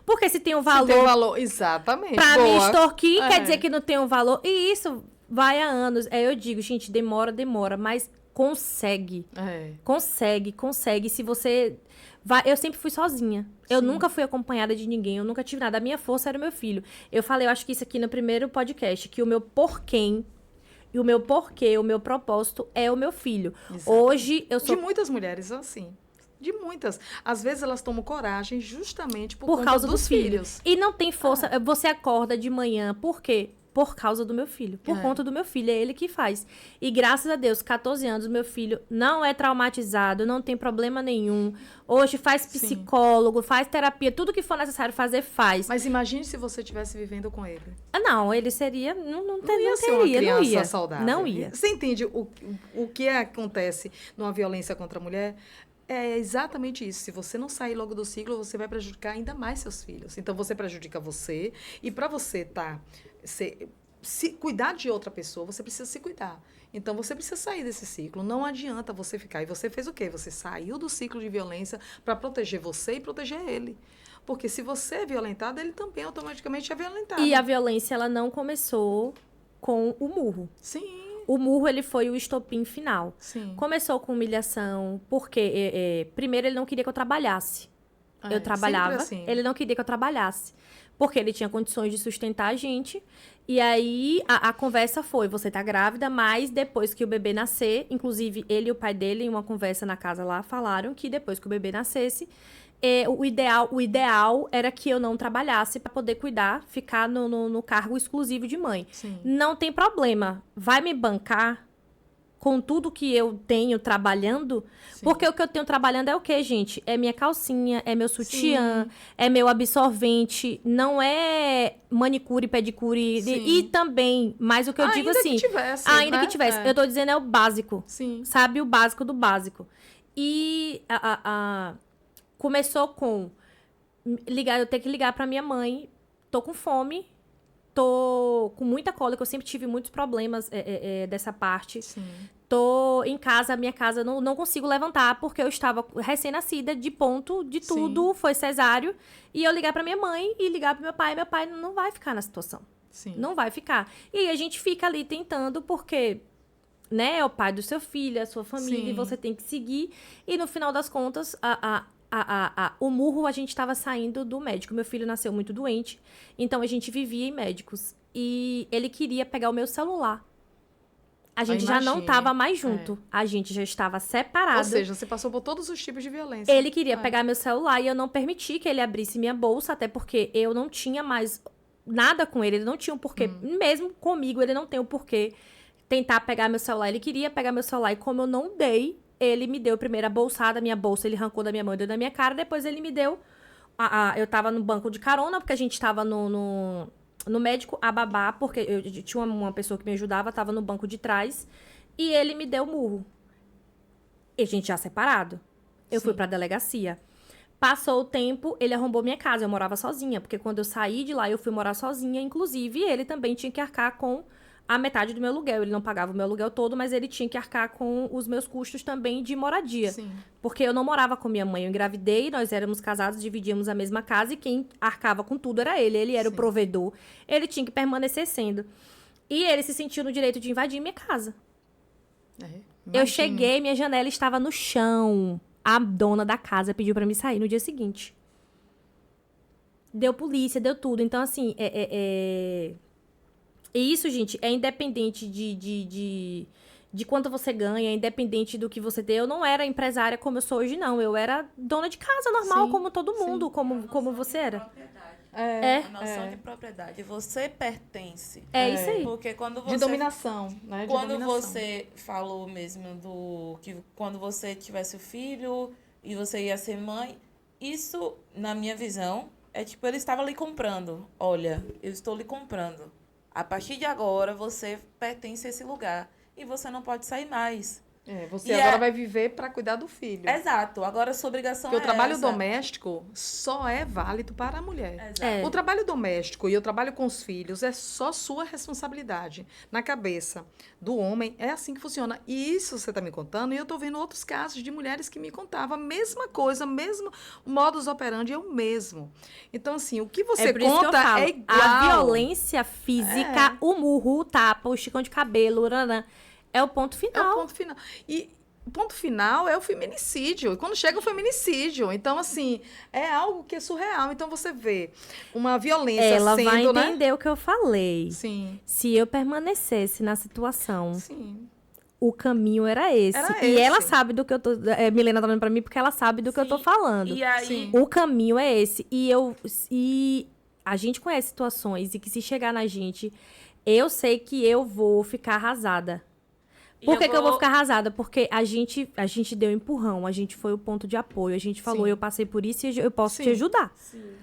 Porque se tem um valor, Se tem um valor, exatamente. pra me extorquir, É. quer dizer que não tem um valor. E isso vai há anos. Eu digo, gente, demora, mas consegue. É. Consegue. Se você vai... Eu sempre fui sozinha. Eu nunca fui acompanhada de ninguém. Eu nunca tive nada. A minha força era o meu filho. Eu falei, eu acho que isso aqui no primeiro podcast, que o meu porquê e o meu porquê, o meu propósito é o meu filho. Exato. Hoje, eu sou... De muitas mulheres, assim. De muitas. Às vezes elas tomam coragem justamente por Por conta causa do dos filho. filhos. E não tem força. Você acorda de manhã, por quê? Por causa do meu filho. Por conta do meu filho. É ele que faz. E graças a Deus, 14 anos, meu filho não é traumatizado, não tem problema nenhum. Hoje faz psicólogo, faz terapia, tudo que for necessário fazer, faz. Mas imagine se você estivesse vivendo com ele. Não, ele seria... Não Ia ser uma teria, não criança ia. saudável. Não ia. Você entende o que acontece numa violência contra a mulher? É exatamente isso. Se você não sair logo do ciclo, você vai prejudicar ainda mais seus filhos. Então, você prejudica você. E para você se cuidar de outra pessoa, você precisa se cuidar. Então, você precisa sair desse ciclo. Não adianta você ficar. E você fez o quê? Você saiu do ciclo de violência para proteger você e proteger ele. Porque se você é violentado, ele também automaticamente é violentado. E a violência, ela não começou com o murro. Sim. O murro, ele foi o estopim final. Sim. Começou com humilhação, porque primeiro ele não queria que eu trabalhasse. Eu trabalhava, sempre assim. ele não queria que eu trabalhasse. Porque ele tinha condições de sustentar a gente. E aí, a conversa foi, você tá grávida, mas depois que o bebê nascer, inclusive ele e o pai dele, em uma conversa na casa lá, falaram que depois que o bebê nascesse, o ideal era que eu não trabalhasse para poder cuidar, ficar no cargo exclusivo de mãe. Sim. Não tem problema. Vai me bancar com tudo que eu tenho trabalhando? Sim. Porque o que eu tenho trabalhando é o quê, gente? É minha calcinha, é meu sutiã, é meu absorvente, não é manicure, pedicure. E também, mas o que eu digo assim... Ainda que tivesse. Ainda né? que tivesse. Eu tô dizendo é o básico. Sim. Sabe? O básico do básico. E começou com eu ter que ligar pra minha mãe. Tô com fome. Tô com muita cólica. Eu sempre tive muitos problemas dessa parte. Sim. Tô em casa, minha casa, não consigo levantar porque eu estava recém-nascida, de ponto, de tudo, foi cesáreo. E eu ligar pra minha mãe e ligar pro meu pai não vai ficar na situação. Sim. Não vai ficar. E aí a gente fica ali tentando porque, né, é o pai do seu filho, é a sua família, Sim. e você tem que seguir. E no final das contas, o murro, a gente estava saindo do médico. Meu filho nasceu muito doente, então a gente vivia em médicos. E ele queria pegar o meu celular. A gente já não estava mais junto. A gente já estava separado. Ou seja, você passou por todos os tipos de violência. Ele queria pegar meu celular e eu não permiti que ele abrisse minha bolsa, até porque eu não tinha mais nada com ele. Ele não tinha um porquê. Mesmo comigo, ele não tem um porquê tentar pegar meu celular. Ele queria pegar meu celular e como eu não dei, ele me deu primeiro a bolsada, minha bolsa ele arrancou da minha mão e deu na minha cara. Depois ele me deu... eu tava no banco de carona, porque a gente tava no médico, a babá, porque eu tinha uma pessoa que me ajudava, tava no banco de trás, e ele me deu murro. E a gente já separado. Eu fui pra delegacia. Passou o tempo, ele arrombou minha casa, eu morava sozinha, porque quando eu saí de lá, eu fui morar sozinha, inclusive, ele também tinha que arcar com a metade do meu aluguel. Ele não pagava o meu aluguel todo, mas ele tinha que arcar com os meus custos também de moradia. Sim. Porque eu não morava com minha mãe. Eu engravidei, nós éramos casados, dividíamos a mesma casa e quem arcava com tudo era ele. Ele era o provedor. Ele tinha que permanecer sendo. E ele se sentiu no direito de invadir minha casa. Eu cheguei, minha janela estava no chão. A dona da casa pediu pra me sair no dia seguinte. Deu polícia, deu tudo. Então, assim, E isso, gente, é independente de quanto você ganha, independente do que você tem. Eu não era empresária como eu sou hoje, não. Eu era dona de casa, normal, como todo mundo, como você era. A noção de propriedade. Você pertence. É isso aí. Porque quando você... De dominação, né? De quando dominação. você falou mesmo que quando você tivesse o filho e você ia ser mãe, isso, na minha visão, é tipo, ele estava lhe comprando. Olha, eu estou lhe comprando. A partir de agora, você pertence a esse lugar. E você não pode sair mais. Você agora vai viver para cuidar do filho. Exato. Agora, a sua obrigação Porque o trabalho essa. doméstico só é válido para a mulher. Exato. O trabalho doméstico e o trabalho com os filhos é só sua responsabilidade. Na cabeça do homem, é assim que funciona. E isso você está me contando, e eu estou vendo outros casos de mulheres que me contavam a mesma coisa, mesmo modus operandi é o mesmo. Então, assim, o que você por isso que eu conta falo, é igual. a violência física, o murro, o tapa, o esticão de cabelo, É o ponto É o final. ponto final. E o ponto final é o feminicídio. E quando chega o feminicídio. Então, assim, é algo que é surreal. Então, você vê uma violência Ela sendo, vai né? entender o que eu falei. Sim, Se eu permanecesse na situação, sim. o caminho era esse. Era E ela esse. sabe do que eu tô... Milena tá olhando pra mim porque ela sabe do que eu tô Sim. falando. E aí, Sim. O caminho é esse. E a gente conhece situações e que se chegar na gente, eu sei que eu vou ficar arrasada. Por que eu vou ficar arrasada? Porque a gente deu empurrão, a gente foi o ponto de apoio, a gente falou, Sim. eu passei por isso e eu posso te Sim. ajudar.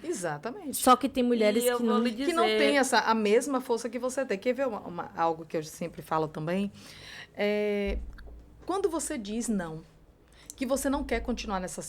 Exatamente. Só que tem mulheres E eu que vou não... lhe dizer... Que não tem a mesma força que você tem. Quer ver algo que eu sempre falo também? Quando você diz não, que você não quer continuar nessa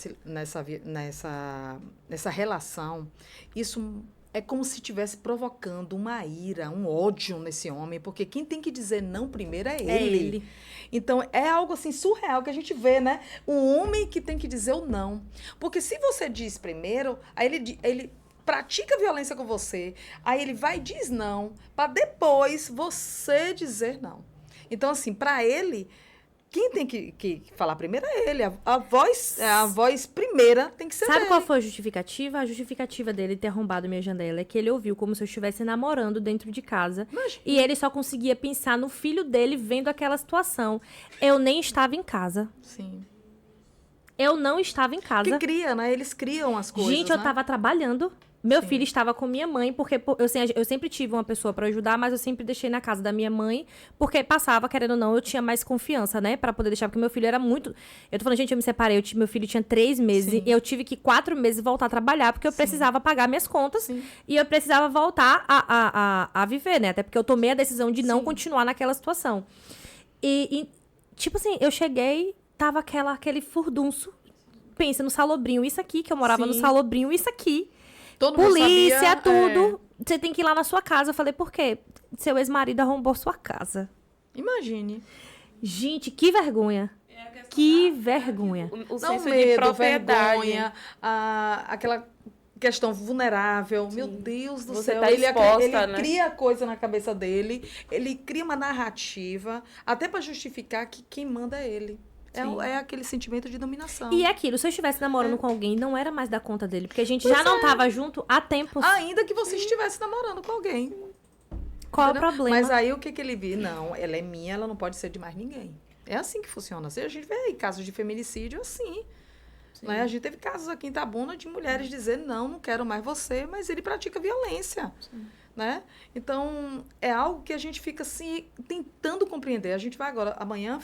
relação, isso é como se estivesse provocando uma ira, um ódio nesse homem, porque quem tem que dizer não primeiro é ele. É ele. Então, é algo assim surreal que a gente vê, né? Um homem que tem que dizer o não. Porque se você diz primeiro, aí ele pratica violência com você, aí ele vai e diz não, para depois você dizer não. Então, assim, para ele, quem tem que falar primeiro é ele. A voz primeira tem que ser Sabe dele. qual foi a justificativa? A justificativa dele ter arrombado minha janela é que ele ouviu como se eu estivesse namorando dentro de casa. E ele só conseguia pensar no filho dele vendo aquela situação. Eu nem estava em casa. Sim. Eu não estava em casa. Que cria, né? Eles criam as coisas, Gente, eu né? tava trabalhando. Meu Sim. filho estava com minha mãe, porque eu sempre tive uma pessoa pra ajudar, mas eu sempre deixei na casa da minha mãe, porque passava, querendo ou não, eu tinha mais confiança, né? Pra poder deixar, porque meu filho era muito... Eu tô falando, gente, eu me separei, meu filho tinha 3 meses, Sim. e eu tive que 4 meses voltar a trabalhar, porque eu precisava pagar minhas contas, Sim. e eu precisava voltar a viver, né? Até porque eu tomei a decisão de não continuar naquela situação. E, tipo assim, eu cheguei, tava aquele furdunço, pensa no Salobrinho, isso aqui, que eu morava no Sim. Salobrinho, isso aqui. Todo mundo Polícia, sabia, tudo. Você tem que ir lá na sua casa. Eu falei, por quê? Seu ex-marido arrombou sua casa. Imagine. Gente, que vergonha. Que vergonha. O Não, senso de medo, propriedade. vergonha, aquela questão vulnerável. Meu Deus do Você céu. tá exposta, ele né? cria coisa na cabeça dele, ele cria uma narrativa, até para justificar que quem manda é ele. É aquele sentimento de dominação. E é aquilo, se eu estivesse namorando com alguém, não era mais da conta dele. Porque a gente já não tava junto há tempos. Ainda que você estivesse namorando com alguém. Qual Entendeu? o problema? Mas aí o que ele viu? Não, ela é minha, ela não pode ser de mais ninguém. É assim que funciona. A gente vê aí casos de feminicídio assim. Né? A gente teve casos aqui em Itabuna de mulheres dizendo, não quero mais você, mas ele pratica violência. Né? Então, é algo que a gente fica assim, tentando compreender. A gente vai agora, amanhã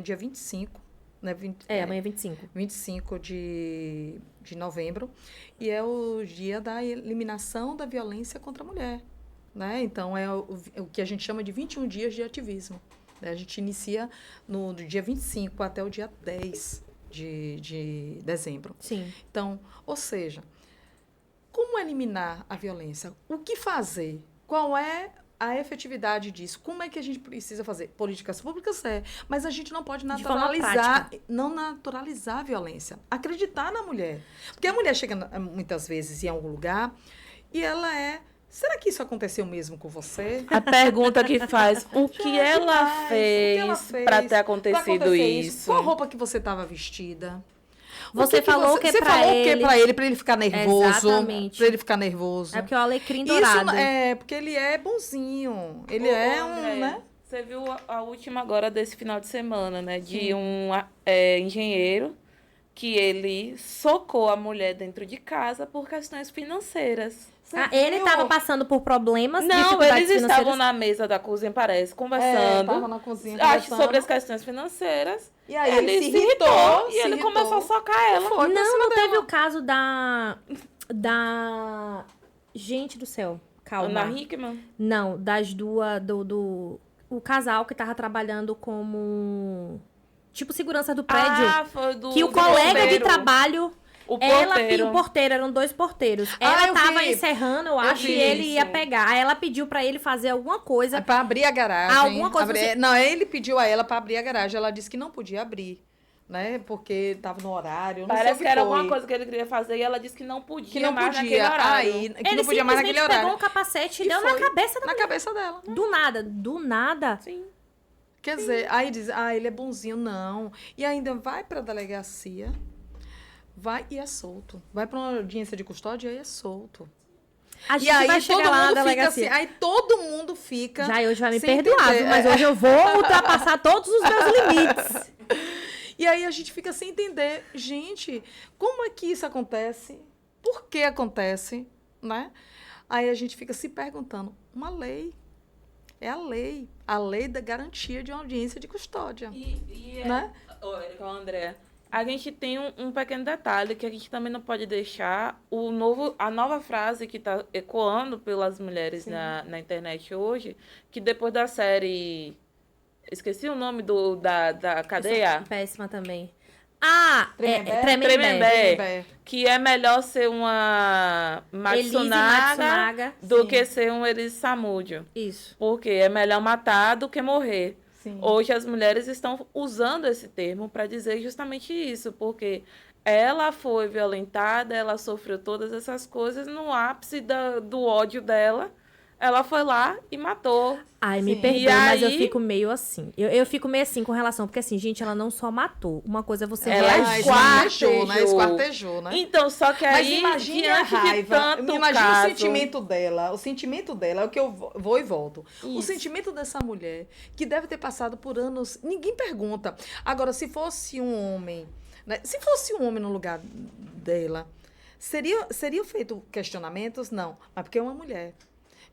dia 25, né? Amanhã é 25. 25 de novembro, e é o dia da eliminação da violência contra a mulher. Né? Então, é o que a gente chama de 21 dias de ativismo. Né? A gente inicia do dia 25 até o dia 10 de dezembro. Sim. Então, ou seja, como eliminar a violência? O que fazer? Qual é a efetividade disso? Como é que a gente precisa fazer? Políticas públicas mas a gente não pode De forma não naturalizar a violência. Acreditar na mulher. Porque a mulher chega muitas vezes em algum lugar e ela será que isso aconteceu mesmo com você? A pergunta que faz, o que ela demais. fez para ter acontecido isso? Qual roupa que você estava vestida? Você falou o que você pra falou o que ele? pra ele ficar nervoso? Exatamente. Pra ele ficar nervoso. É porque o alecrim Isso dourado. porque ele é bonzinho. Ele André, né? Você viu a última agora desse final de semana, né? De um engenheiro que ele socou a mulher dentro de casa por questões financeiras. Ele estava passando por problemas, Não, dificuldades eles estavam financeiras. na mesa da cozinha, parece, conversando. Estavam na cozinha Acho conversando. sobre as questões financeiras. E aí ele se irritou e ele começou a socar ela. Foi pra Não, cima não teve dela. o caso da... Gente do céu, calma. Ana Hickman. Não, das duas... O casal que tava trabalhando como... Tipo, segurança do prédio. Foi do que o do colega de bombeiro. trabalho... O Ela porteiro. o porteiro, eram 2 porteiros. Ela eu tava vi. encerrando, eu acho, vi e ele isso. ia pegar. Aí ela pediu pra ele fazer alguma coisa. Pra abrir a garagem. Alguma coisa assim. Não, ele pediu a ela pra abrir a garagem. Ela disse que não podia abrir. Né? Porque tava no horário. Não sei o Parece que era foi. alguma coisa que ele queria fazer e ela disse que não podia Que não mais podia. naquele horário. Aí, que Ele não podia mais naquele simplesmente horário. pegou um capacete e E deu foi na cabeça da Na mulher. cabeça dela. Do nada. Sim. Quer dizer, aí diz, ele é bonzinho, não. E ainda vai para a delegacia, vai e é solto. Vai para uma audiência de custódia e é solto. A gente E aí vai chegar lá na fica delegacia. assim, aí todo mundo fica... Já hoje vai me sem perdoar, entender. viu? Mas hoje eu vou ultrapassar todos os meus limites. E aí a gente fica sem entender, gente, como é que isso acontece? Por que acontece? Né? Aí a gente fica se perguntando, uma lei. É a lei da garantia de uma audiência de custódia. Né? André, a gente tem um pequeno detalhe que a gente também não pode deixar. A nova frase que está ecoando pelas mulheres na internet hoje, que depois da série... Esqueci o nome da cadeia. Péssima também. Tremembé. Que é melhor ser uma Matsunaga do que ser um Elise Samúdio. Isso. Porque é melhor matar do que morrer. Sim. Hoje as mulheres estão usando esse termo para dizer justamente isso, porque ela foi violentada, ela sofreu todas essas coisas, no ápice do ódio dela, ela foi lá e matou. Ai, me perdoe, mas eu fico meio assim. Eu fico meio assim com relação, porque assim, gente, ela não só matou. Uma coisa é você ela esquartejou, né? Então, só que mas aí, imagine a raiva, imagine caso... o sentimento dela. O sentimento dela é o que eu vou e volto. Isso. O sentimento dessa mulher, que deve ter passado por anos, ninguém pergunta. Agora, se fosse um homem, né? Se fosse um homem no lugar dela, seriam feitos questionamentos? Não, mas porque é uma mulher.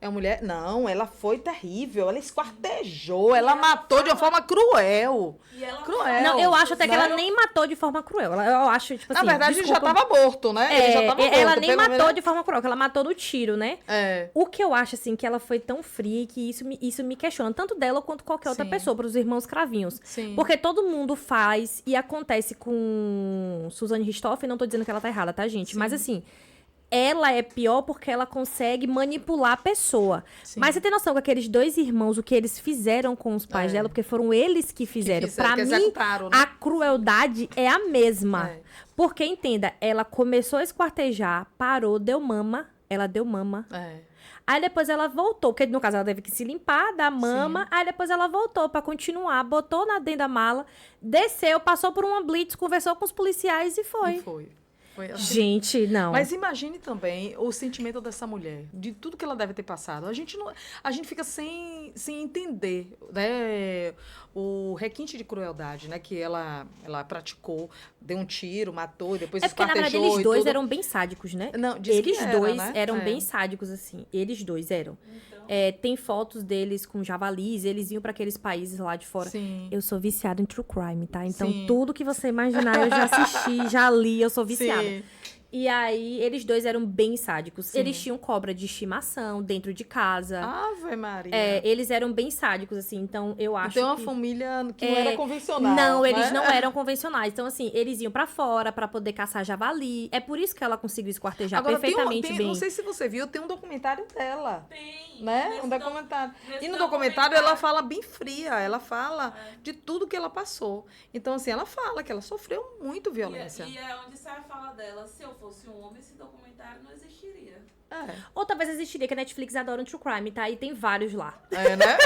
É uma mulher? Não, ela foi terrível. Ela esquartejou, ela matou de uma forma cruel. Cruel. Não, eu acho até que ela nem matou de forma cruel. Eu acho, tipo assim... Na verdade, ele já estava morto, né? Ele já tava morto. Ela nem matou de forma cruel, que ela matou no tiro, né? É. O que eu acho, assim, que ela foi tão fria que isso me questiona. Tanto dela quanto qualquer outra pessoa, para os irmãos Cravinhos. Sim. Porque todo mundo faz e acontece com Suzane Richthofen. Não tô dizendo que ela tá errada, tá, gente? Sim. Mas, assim... Ela é pior porque ela consegue manipular a pessoa. Sim. Mas você tem noção que aqueles dois irmãos, o que eles fizeram com os pais dela, porque foram eles que fizeram. Pra mim, né? A crueldade é a mesma. É. Porque, entenda, ela começou a esquartejar, parou, deu mama. Ela deu mama. É. Aí depois ela voltou, porque no caso ela teve que se limpar, dar mama. Sim. Aí depois ela voltou pra continuar, botou dentro da mala, desceu, passou por uma blitz, conversou com os policiais e foi. E foi. Assim. Gente, não. Mas imagine também o sentimento dessa mulher, de tudo que ela deve ter passado. A gente fica sem entender, né, o requinte de crueldade, né, que ela praticou, deu um tiro, matou, depois esquartejou. Porque, na verdade, eles dois eram bem sádicos, né? Não, eles dois né? eram bem sádicos, assim. Eles dois eram. Então... tem fotos deles com javalis, eles iam pra aqueles países lá de fora. Sim. Eu sou viciada em true crime, tá? Então, tudo que você imaginar, eu já assisti, já li, eu sou viciada. Sim. E aí, eles dois eram bem sádicos. Sim. Eles tinham cobra de estimação dentro de casa. Ave Maria. Eles eram bem sádicos, assim. Então, eu acho que... Tem uma família que não era convencional. Não, eles não eram convencionais. Então, assim, eles iam pra fora pra poder caçar javali. É por isso que ela conseguiu esquartejar agora, perfeitamente bem. Não sei se você viu, tem um documentário dela. Tem. Né? Um documentário. E no documentário ela fala bem fria. Ela fala de tudo que ela passou. Então, assim, ela fala que ela sofreu muito violência. E é onde sai a fala dela. Se eu fosse um homem, esse documentário não existiria. Ou talvez existiria, que a Netflix adora um true crime, tá? E tem vários lá. Né?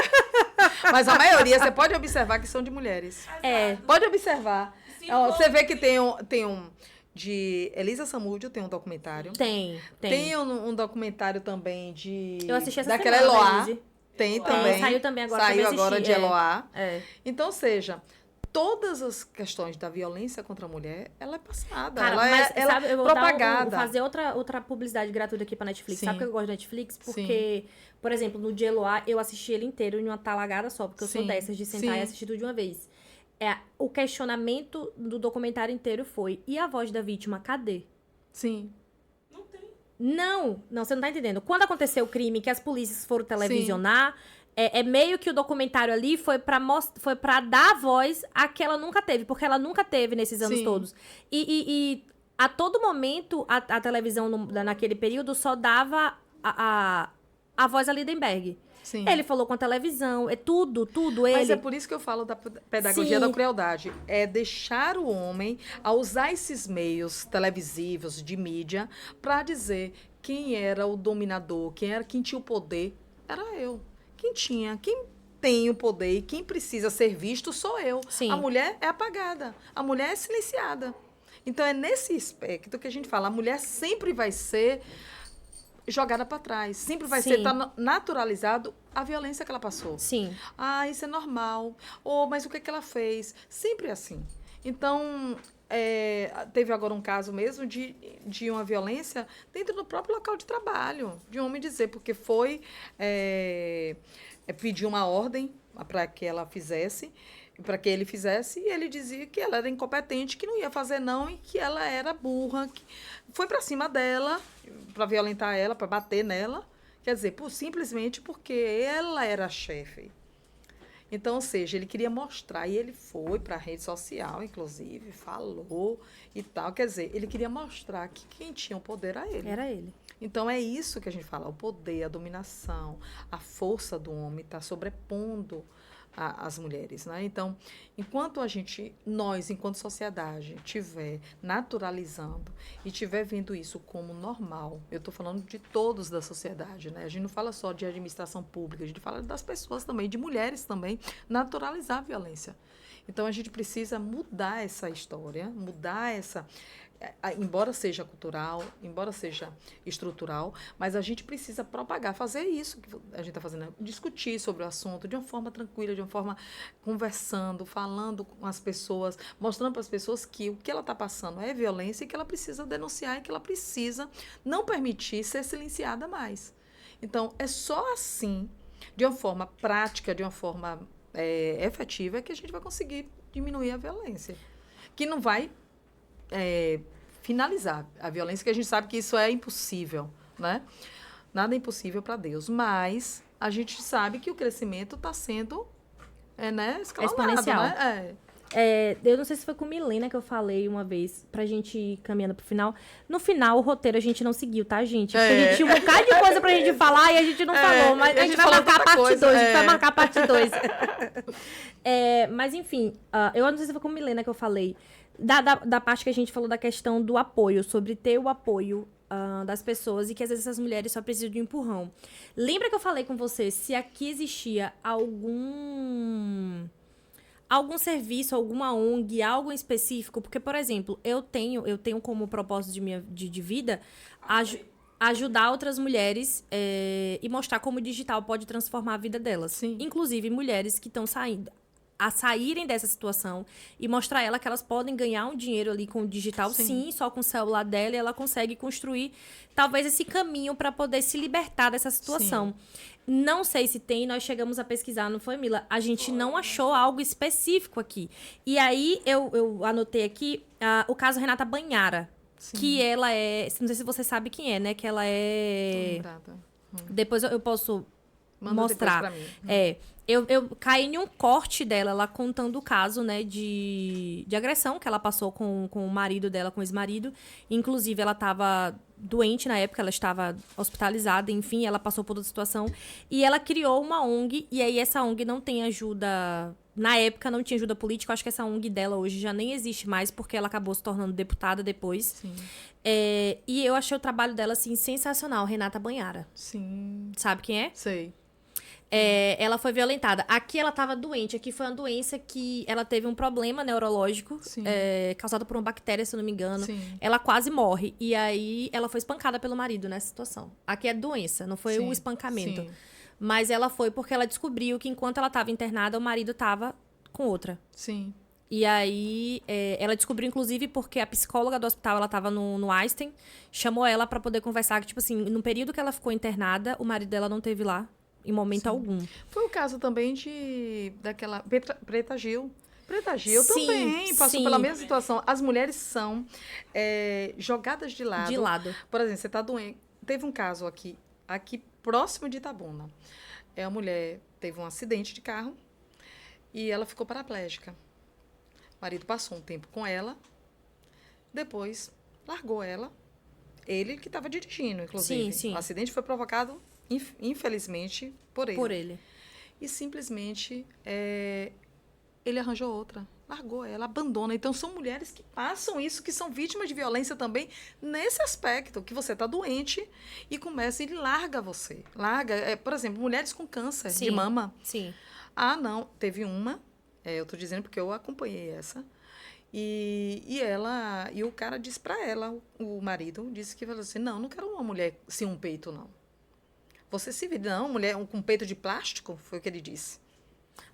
Mas a maioria, você pode observar que são de mulheres. Pode observar. Você vê que tem um de Elisa Samúdio, tem um documentário. Tem. Tem um documentário também de... Eu assisti essa daquela semana, Eloá. Tem também. Saiu também agora. Saiu agora de Eloá. Então, ou seja... Todas as questões da violência contra a mulher, ela é passada. Cara, ela é propagada. Vou fazer outra publicidade gratuita aqui pra Netflix. Sim. Sabe por que eu gosto da Netflix? Porque, por exemplo, no de Eloá, eu assisti ele inteiro em uma talagada só. Porque eu sou dessas de sentar e assistir tudo de uma vez. O questionamento do documentário inteiro foi: e a voz da vítima, cadê? Sim. Não, você não tá entendendo. Quando aconteceu o crime, que as polícias foram televisionar... meio que o documentário ali foi pra dar voz a que ela nunca teve, porque ela nunca teve nesses anos todos. E a todo momento, a televisão naquele período só dava a voz a Lindenberg. Sim. Ele falou com a televisão, tudo ele. Mas é por isso que eu falo da pedagogia da crueldade. É deixar o homem a usar esses meios televisivos, de mídia, pra dizer quem era o dominador, quem tinha o poder, era eu. Quem tem o poder e quem precisa ser visto sou eu. Sim. A mulher é apagada, a mulher é silenciada. Então, é nesse aspecto que a gente fala, a mulher sempre vai ser jogada para trás, sempre vai ser naturalizado a violência que ela passou. Sim. Ah, isso é normal. Ou, mas o que ela fez? Sempre assim. Então, teve agora um caso mesmo de uma violência dentro do próprio local de trabalho, de um homem dizer, porque foi pedir uma ordem para que ela fizesse, para que ele fizesse, e ele dizia que ela era incompetente, que não ia fazer não, e que ela era burra, que foi para cima dela, para violentar ela, para bater nela, quer dizer, simplesmente porque ela era a chefe. Então, ou seja, ele queria mostrar, e ele foi para a rede social, inclusive, falou e tal, quer dizer, ele queria mostrar que quem tinha o poder era ele. Era ele. Então, é isso que a gente fala, o poder, a dominação, a força do homem está sobrepondo as mulheres, né? Então, enquanto nós, enquanto sociedade, estiver naturalizando e estiver vendo isso como normal, eu estou falando de todos da sociedade, né? A gente não fala só de administração pública, a gente fala das pessoas também, de mulheres também, naturalizar a violência. Então, a gente precisa mudar essa história, mudar embora seja cultural, embora seja estrutural, mas a gente precisa propagar, fazer isso que a gente está fazendo, discutir sobre o assunto de uma forma tranquila, de uma forma conversando, falando com as pessoas, mostrando para as pessoas que o que ela está passando é violência e que ela precisa denunciar e que ela precisa não permitir ser silenciada mais. Então, é só assim, de uma forma prática, de uma forma efetiva, que a gente vai conseguir diminuir a violência. Que não vai finalizar a violência, que a gente sabe que isso é impossível, né? Nada é impossível para Deus, mas a gente sabe que o crescimento está sendo escalonado, exponencial. Né? Eu não sei se foi com Milena que eu falei uma vez, pra gente ir caminhando pro final. No final, o roteiro a gente não seguiu, tá, gente? Porque a gente tinha um bocado de coisa pra gente falar e a gente não falou. Mas a gente vai marcar a parte 2. A gente vai marcar a parte 2. Mas, enfim, eu não sei se foi com Milena que eu falei. Da parte que a gente falou da questão do apoio, sobre ter o apoio das pessoas e que às vezes essas mulheres só precisam de um empurrão. Lembra que eu falei com você se aqui existia algum serviço, alguma ONG, algo em específico? Porque, por exemplo, eu tenho como propósito de vida ajudar outras mulheres e mostrar como o digital pode transformar a vida delas. Sim. Inclusive mulheres que estão saírem dessa situação e mostrar a ela que elas podem ganhar um dinheiro ali com o digital, sim, só com o celular dela, e ela consegue construir talvez esse caminho para poder se libertar dessa situação. Sim. Não sei se tem, nós chegamos a pesquisar, não foi, Mila? A gente não achou algo específico aqui. E aí eu anotei aqui o caso Renata Banhara, sim, que ela não sei se você sabe quem é, né? Que ela é... Depois eu posso mostrar. Depois pra mim. Eu caí em um corte dela, ela contando o caso, né, de agressão que ela passou com o marido dela, com o ex-marido. Inclusive, ela estava doente na época, ela estava hospitalizada, enfim, ela passou por toda a situação. E ela criou uma ONG, e aí essa ONG não tem ajuda... Na época, não tinha ajuda política, eu acho que essa ONG dela hoje já nem existe mais, porque ela acabou se tornando deputada depois. Sim. E eu achei o trabalho dela, assim, sensacional, Renata Banhara. Sim. Sabe quem é? Sei. Ela foi violentada. Aqui ela estava doente. Aqui foi uma doença que ela teve um problema neurológico causado por uma bactéria, se eu não me engano. Sim. Ela quase morre. E aí ela foi espancada pelo marido nessa situação. Aqui é doença, não foi o espancamento. Sim. Mas ela foi porque ela descobriu que enquanto ela estava internada, o marido estava com outra. Sim. E aí ela descobriu, inclusive, porque a psicóloga do hospital, ela estava no Einstein, chamou ela para poder conversar. Que, tipo assim, no período que ela ficou internada, o marido dela não esteve lá. Em momento algum. Foi o caso também daquela Preta Gil. Preta Gil também passou pela mesma situação. As mulheres são jogadas de lado. De lado. Por exemplo, você está doente. Teve um caso aqui próximo de Itabuna. A mulher teve um acidente de carro e ela ficou paraplégica. O marido passou um tempo com ela, depois largou ela. Ele que estava dirigindo, inclusive. Sim. O acidente foi provocado, infelizmente, por ele. E simplesmente ele arranjou outra, largou ela, abandona. Então são mulheres que passam isso, que são vítimas de violência também nesse aspecto, que você está doente e começa e larga você. Por exemplo, mulheres com câncer de mama. Sim. Ah, não, teve uma, eu tô dizendo porque eu acompanhei essa, e o cara disse para ela, o marido, disse que falou assim, não quero uma mulher sem um peito, não. Você se vê, não, mulher com peito de plástico, foi o que ele disse.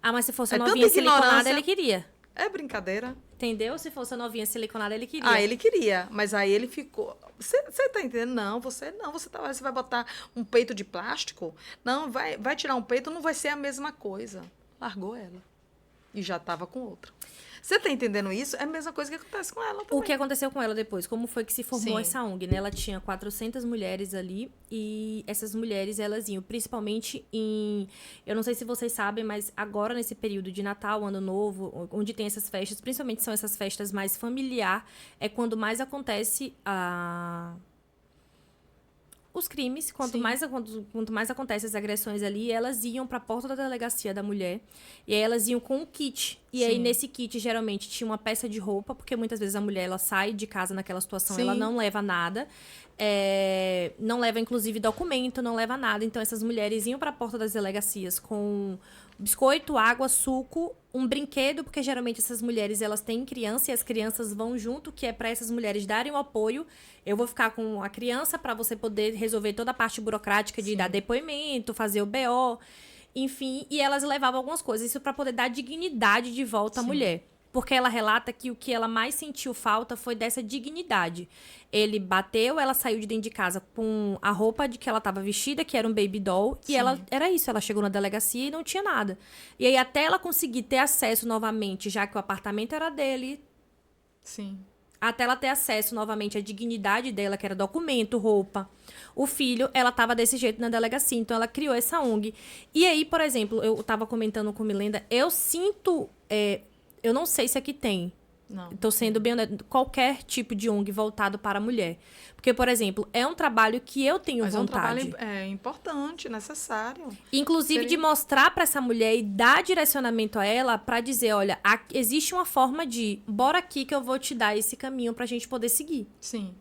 Ah, mas se fosse a É tanta novinha siliconada, ignorância. ele queria. É brincadeira. Entendeu? Se fosse a novinha siliconada, ele queria. Ah, ele queria, mas aí ele ficou. Você tá entendendo? Não, você vai botar um peito de plástico? Não, vai tirar um peito, não vai ser a mesma coisa. Largou ela. E já estava com outra. Você tá entendendo isso? É a mesma coisa que acontece com ela também. O que aconteceu com ela depois? Como foi que se formou Sim. essa ONG, né? Ela tinha 400 mulheres ali e essas mulheres, elas iam principalmente em... Eu não sei se vocês sabem, mas agora nesse período de Natal, Ano Novo, onde tem essas festas, principalmente são essas festas mais familiar, é quando mais acontece os crimes, quanto mais acontecem as agressões ali, elas iam para a porta da delegacia da mulher e aí elas iam com um kit. E aí nesse kit geralmente tinha uma peça de roupa, porque muitas vezes a mulher ela sai de casa naquela situação, ela não leva nada, não leva inclusive documento, não leva nada. Então essas mulheres iam para a porta das delegacias com biscoito, água, suco, um brinquedo, porque geralmente essas mulheres elas têm criança e as crianças vão junto, que é para essas mulheres darem o apoio. Eu vou ficar com a criança para você poder resolver toda a parte burocrática de dar depoimento, fazer o BO, enfim, e elas levavam algumas coisas, isso para poder dar dignidade de volta à mulher. Porque ela relata que o que ela mais sentiu falta foi dessa dignidade. Ele bateu, ela saiu de dentro de casa com a roupa de que ela estava vestida, que era um baby doll, e ela era isso, ela chegou na delegacia e não tinha nada. E aí até ela conseguir ter acesso novamente, já que o apartamento era dele, até ela ter acesso novamente à dignidade dela, que era documento, roupa. O filho, ela tava desse jeito na delegacia, então ela criou essa ONG. E aí, por exemplo, eu tava comentando com Milenda, eu sinto... eu não sei se aqui tem. Estou sendo bem honesta. Qualquer tipo de ONG voltado para a mulher. Porque, por exemplo, é um trabalho que eu tenho vontade. É um trabalho importante, necessário. Inclusive de mostrar para essa mulher e dar direcionamento a ela para dizer, olha, existe uma forma de... Bora aqui que eu vou te dar esse caminho para a gente poder seguir. Sim.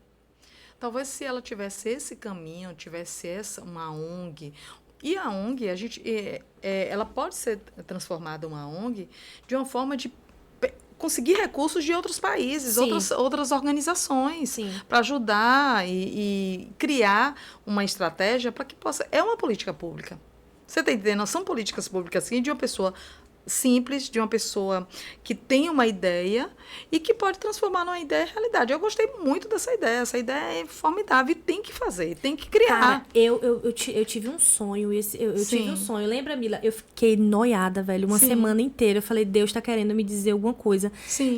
Talvez se ela tivesse esse caminho, tivesse uma ONG... E a ONG, ela pode ser transformada uma ONG de uma forma de conseguir recursos de outros países, outras organizações, para ajudar e criar uma estratégia para que possa... É uma política pública. Você está entendendo? São políticas públicas assim, de uma pessoa simples, de uma pessoa que tem uma ideia e que pode transformar numa ideia em realidade. Eu gostei muito dessa ideia. Essa ideia é formidável e tem que fazer, tem que criar. Cara, eu tive um sonho. Eu tive um sonho. Lembra, Mila? Eu fiquei noiada, velho, uma semana inteira. Eu falei, Deus tá querendo me dizer alguma coisa.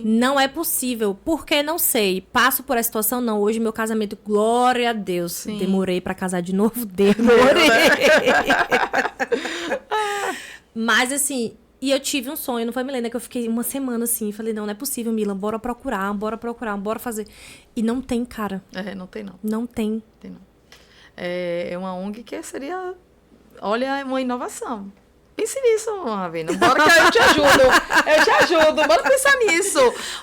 Não é possível. Por que? Não sei. Passo por essa situação? Não. Hoje meu casamento, glória a Deus. Demorei pra casar de novo? Demorei. Mas, assim... E eu tive um sonho, não foi, Milena, que eu fiquei uma semana assim, falei, não é possível, Milan, bora procurar, bora fazer. E não tem, cara. Não tem, não. Não tem. Tem, não. É uma ONG que seria, olha, uma inovação. Pense nisso, Ravena. Bora que eu te ajudo. Eu te ajudo. Bora pensar nisso.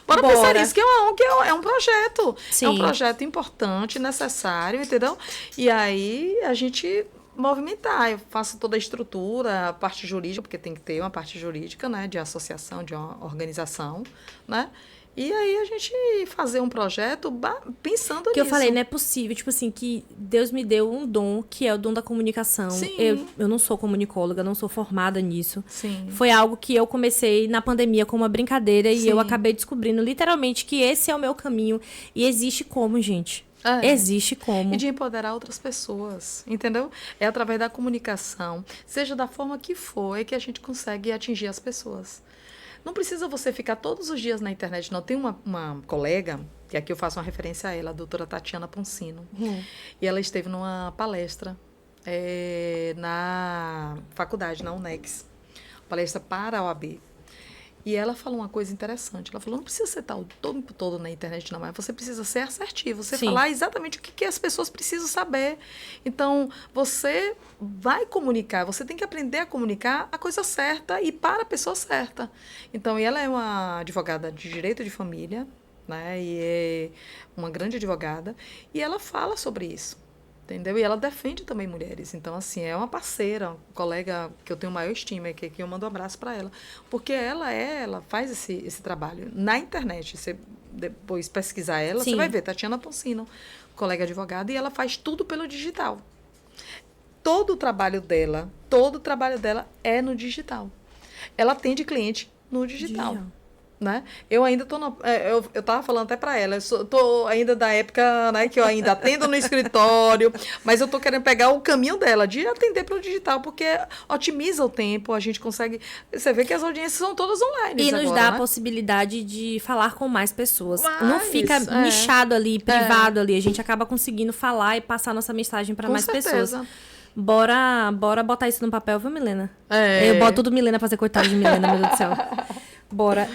Bora pensar nisso, que é uma ONG, é um projeto. É um projeto importante, necessário, entendeu? E aí, a gente... movimentar, eu faço toda a estrutura, a parte jurídica, porque tem que ter uma parte jurídica, né, de associação, de uma organização, né, e aí a gente fazer um projeto pensando nisso. Que eu falei, não é possível, tipo assim, que Deus me deu um dom, que é o dom da comunicação. Eu não sou comunicóloga, não sou formada nisso. Foi algo que eu comecei na pandemia como uma brincadeira e eu acabei descobrindo literalmente que esse é o meu caminho e existe como, gente. Existe como. E de empoderar outras pessoas, entendeu? É através da comunicação, seja da forma que for, é que a gente consegue atingir as pessoas. Não precisa você ficar todos os dias na internet, não. Tem uma colega, que aqui eu faço uma referência a ela, a doutora Tatiana Poncino, e ela esteve numa palestra na faculdade, na UNEX, palestra para a OAB. E ela falou uma coisa interessante. Ela falou, não precisa ser o tempo todo na internet, não, mas você precisa ser assertivo. Você falar exatamente o que as pessoas precisam saber. Então, você vai comunicar. Você tem que aprender a comunicar a coisa certa e para a pessoa certa. Então, ela é uma advogada de direito de família, né? E é uma grande advogada. E ela fala sobre isso. Entendeu? E ela defende também mulheres. Então, assim, é uma parceira, um colega que eu tenho maior estima, que eu mando um abraço para ela. Porque ela faz esse trabalho na internet. Você depois pesquisar ela, Sim. você vai ver, Tatiana Ponsino, colega advogada, e ela faz tudo pelo digital. Todo o trabalho dela é no digital. Ela atende cliente no digital. Né? Eu ainda estou eu estava falando até para ela, estou ainda da época, né, que eu ainda atendo no escritório, mas eu estou querendo pegar o caminho dela de atender pelo digital, porque otimiza o tempo, a gente consegue, você vê que as audiências são todas online E nos agora, dá né? a possibilidade de falar com mais pessoas. Mas, Não fica nichado ali, privado ali. A gente acaba conseguindo falar e passar nossa mensagem para mais pessoas. Bora botar isso no papel, viu, Milena? Eu boto tudo Milena pra fazer coitado de Milena, meu Deus do céu. Bora.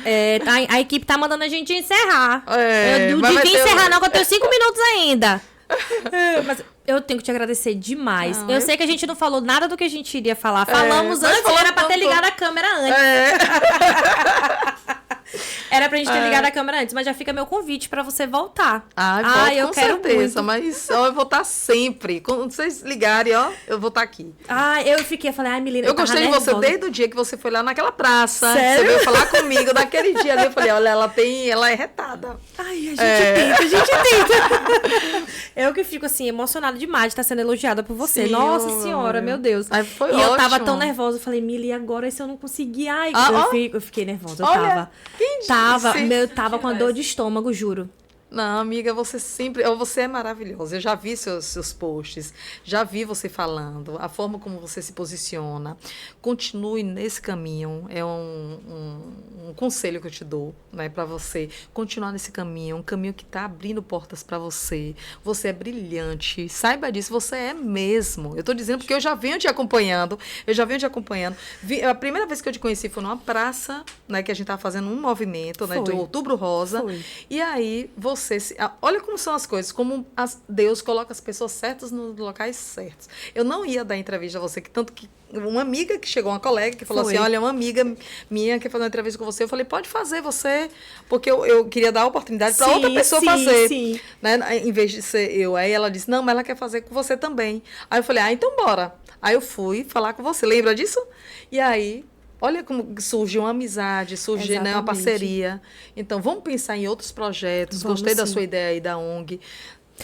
A equipe tá mandando a gente encerrar. Eu não devia encerrar, não, que eu tenho 5 minutos ainda. Mas eu tenho que te agradecer demais. Eu sei que a gente não falou nada do que a gente iria falar. Falamos antes, era pra ter ligado a câmera antes. Era pra gente ter ligado a câmera antes, mas já fica meu convite pra você voltar. Eu com quero certeza, muito. Mas eu vou estar sempre. Quando vocês ligarem, eu vou estar aqui. Eu falei, Milena, eu gostei de você desde o dia que você foi lá naquela praça. Sério? Você veio falar comigo naquele dia ali. Eu falei, olha, ela é retada. A gente tenta. Eu que fico assim, emocionada demais de estar sendo elogiada por você. Sim, nossa senhora, meu Deus. Foi e ótimo. Eu tava tão nervosa. Eu falei, Mili, agora se eu não conseguir? Eu fiquei nervosa. Eu tava com a dor de estômago, juro. Não, amiga, você é maravilhosa. Eu já vi seus posts, já vi você falando, a forma como você se posiciona. Continue nesse caminho. É um conselho que eu te dou, né, para você continuar nesse caminho, um caminho que está abrindo portas para você. Você é brilhante, saiba disso, você é mesmo. Eu estou dizendo porque eu já venho te acompanhando. A primeira vez que eu te conheci foi numa praça, né, que a gente estava fazendo um movimento, né, de Outubro Rosa. Foi. E aí olha como são as coisas, como Deus coloca as pessoas certas nos locais certos. Eu não ia dar entrevista a você, tanto que uma amiga que chegou, uma colega que falou assim, olha, uma amiga minha quer fazer uma entrevista com você. Eu falei, pode fazer você, porque eu queria dar a oportunidade para outra pessoa fazer. Sim. Né? Em vez de ser eu. Aí ela disse, não, mas ela quer fazer com você também. Aí eu falei, então bora. Aí eu fui falar com você, lembra disso? E aí... Olha como surge uma amizade, surge, né, uma parceria. Então, vamos pensar em outros projetos. Gostei da sua ideia aí da ONG.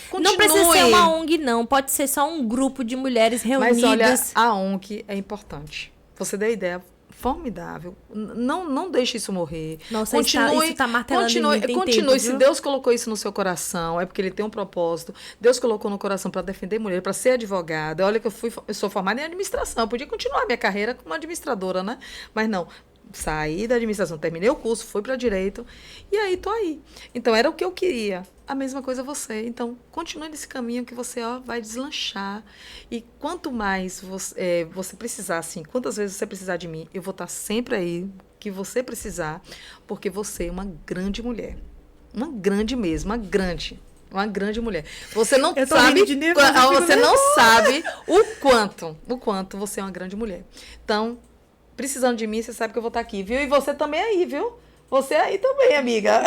Continue. Não precisa ser uma ONG, não. Pode ser só um grupo de mulheres reunidas. Mas olha, a ONG é importante. Você deu a ideia formidável. Não deixe isso morrer. Nossa, isso tá martelando em mim, continue. Se Deus colocou isso no seu coração, é porque Ele tem um propósito. Deus colocou no coração para defender mulher, para ser advogada. Olha que eu sou formada em administração. Eu podia continuar minha carreira como administradora, né? Mas não. Saí da administração, terminei o curso, fui para direito e aí tô aí. Então era o que eu queria. A mesma coisa você. Então continue nesse caminho que você vai deslanchar. E quanto mais você precisar, assim, quantas vezes você precisar de mim, eu vou estar sempre aí que você precisar, porque você é uma grande mulher, uma grande mesmo, uma grande mulher. Você não sabe, você não sabe o quanto você é uma grande mulher. Então precisando de mim, você sabe que eu vou estar aqui, viu? E você também aí, viu? Você aí também, amiga.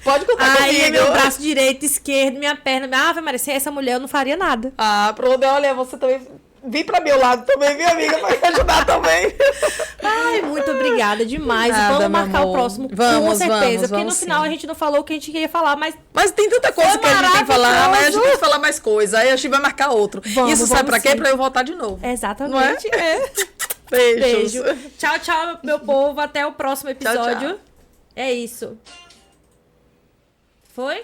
Pode contar comigo. Aí, meu braço direito, esquerdo, minha perna. Ave Maria, sem essa mulher eu não faria nada. Pronto. Olha, você também... Vim para meu lado também, minha amiga, para me ajudar também. Muito obrigada demais. Vamos marcar o próximo, com certeza. Porque no final a gente não falou o que a gente queria falar, mas tem tanta coisa que a gente tem que falar, né? A gente tem que falar mais coisa. Aí a gente vai marcar outro. Isso sabe para quê? Para eu voltar de novo. Exatamente. Não é? Beijo. Tchau, tchau, meu povo. Até o próximo episódio. Tchau. É isso. Foi?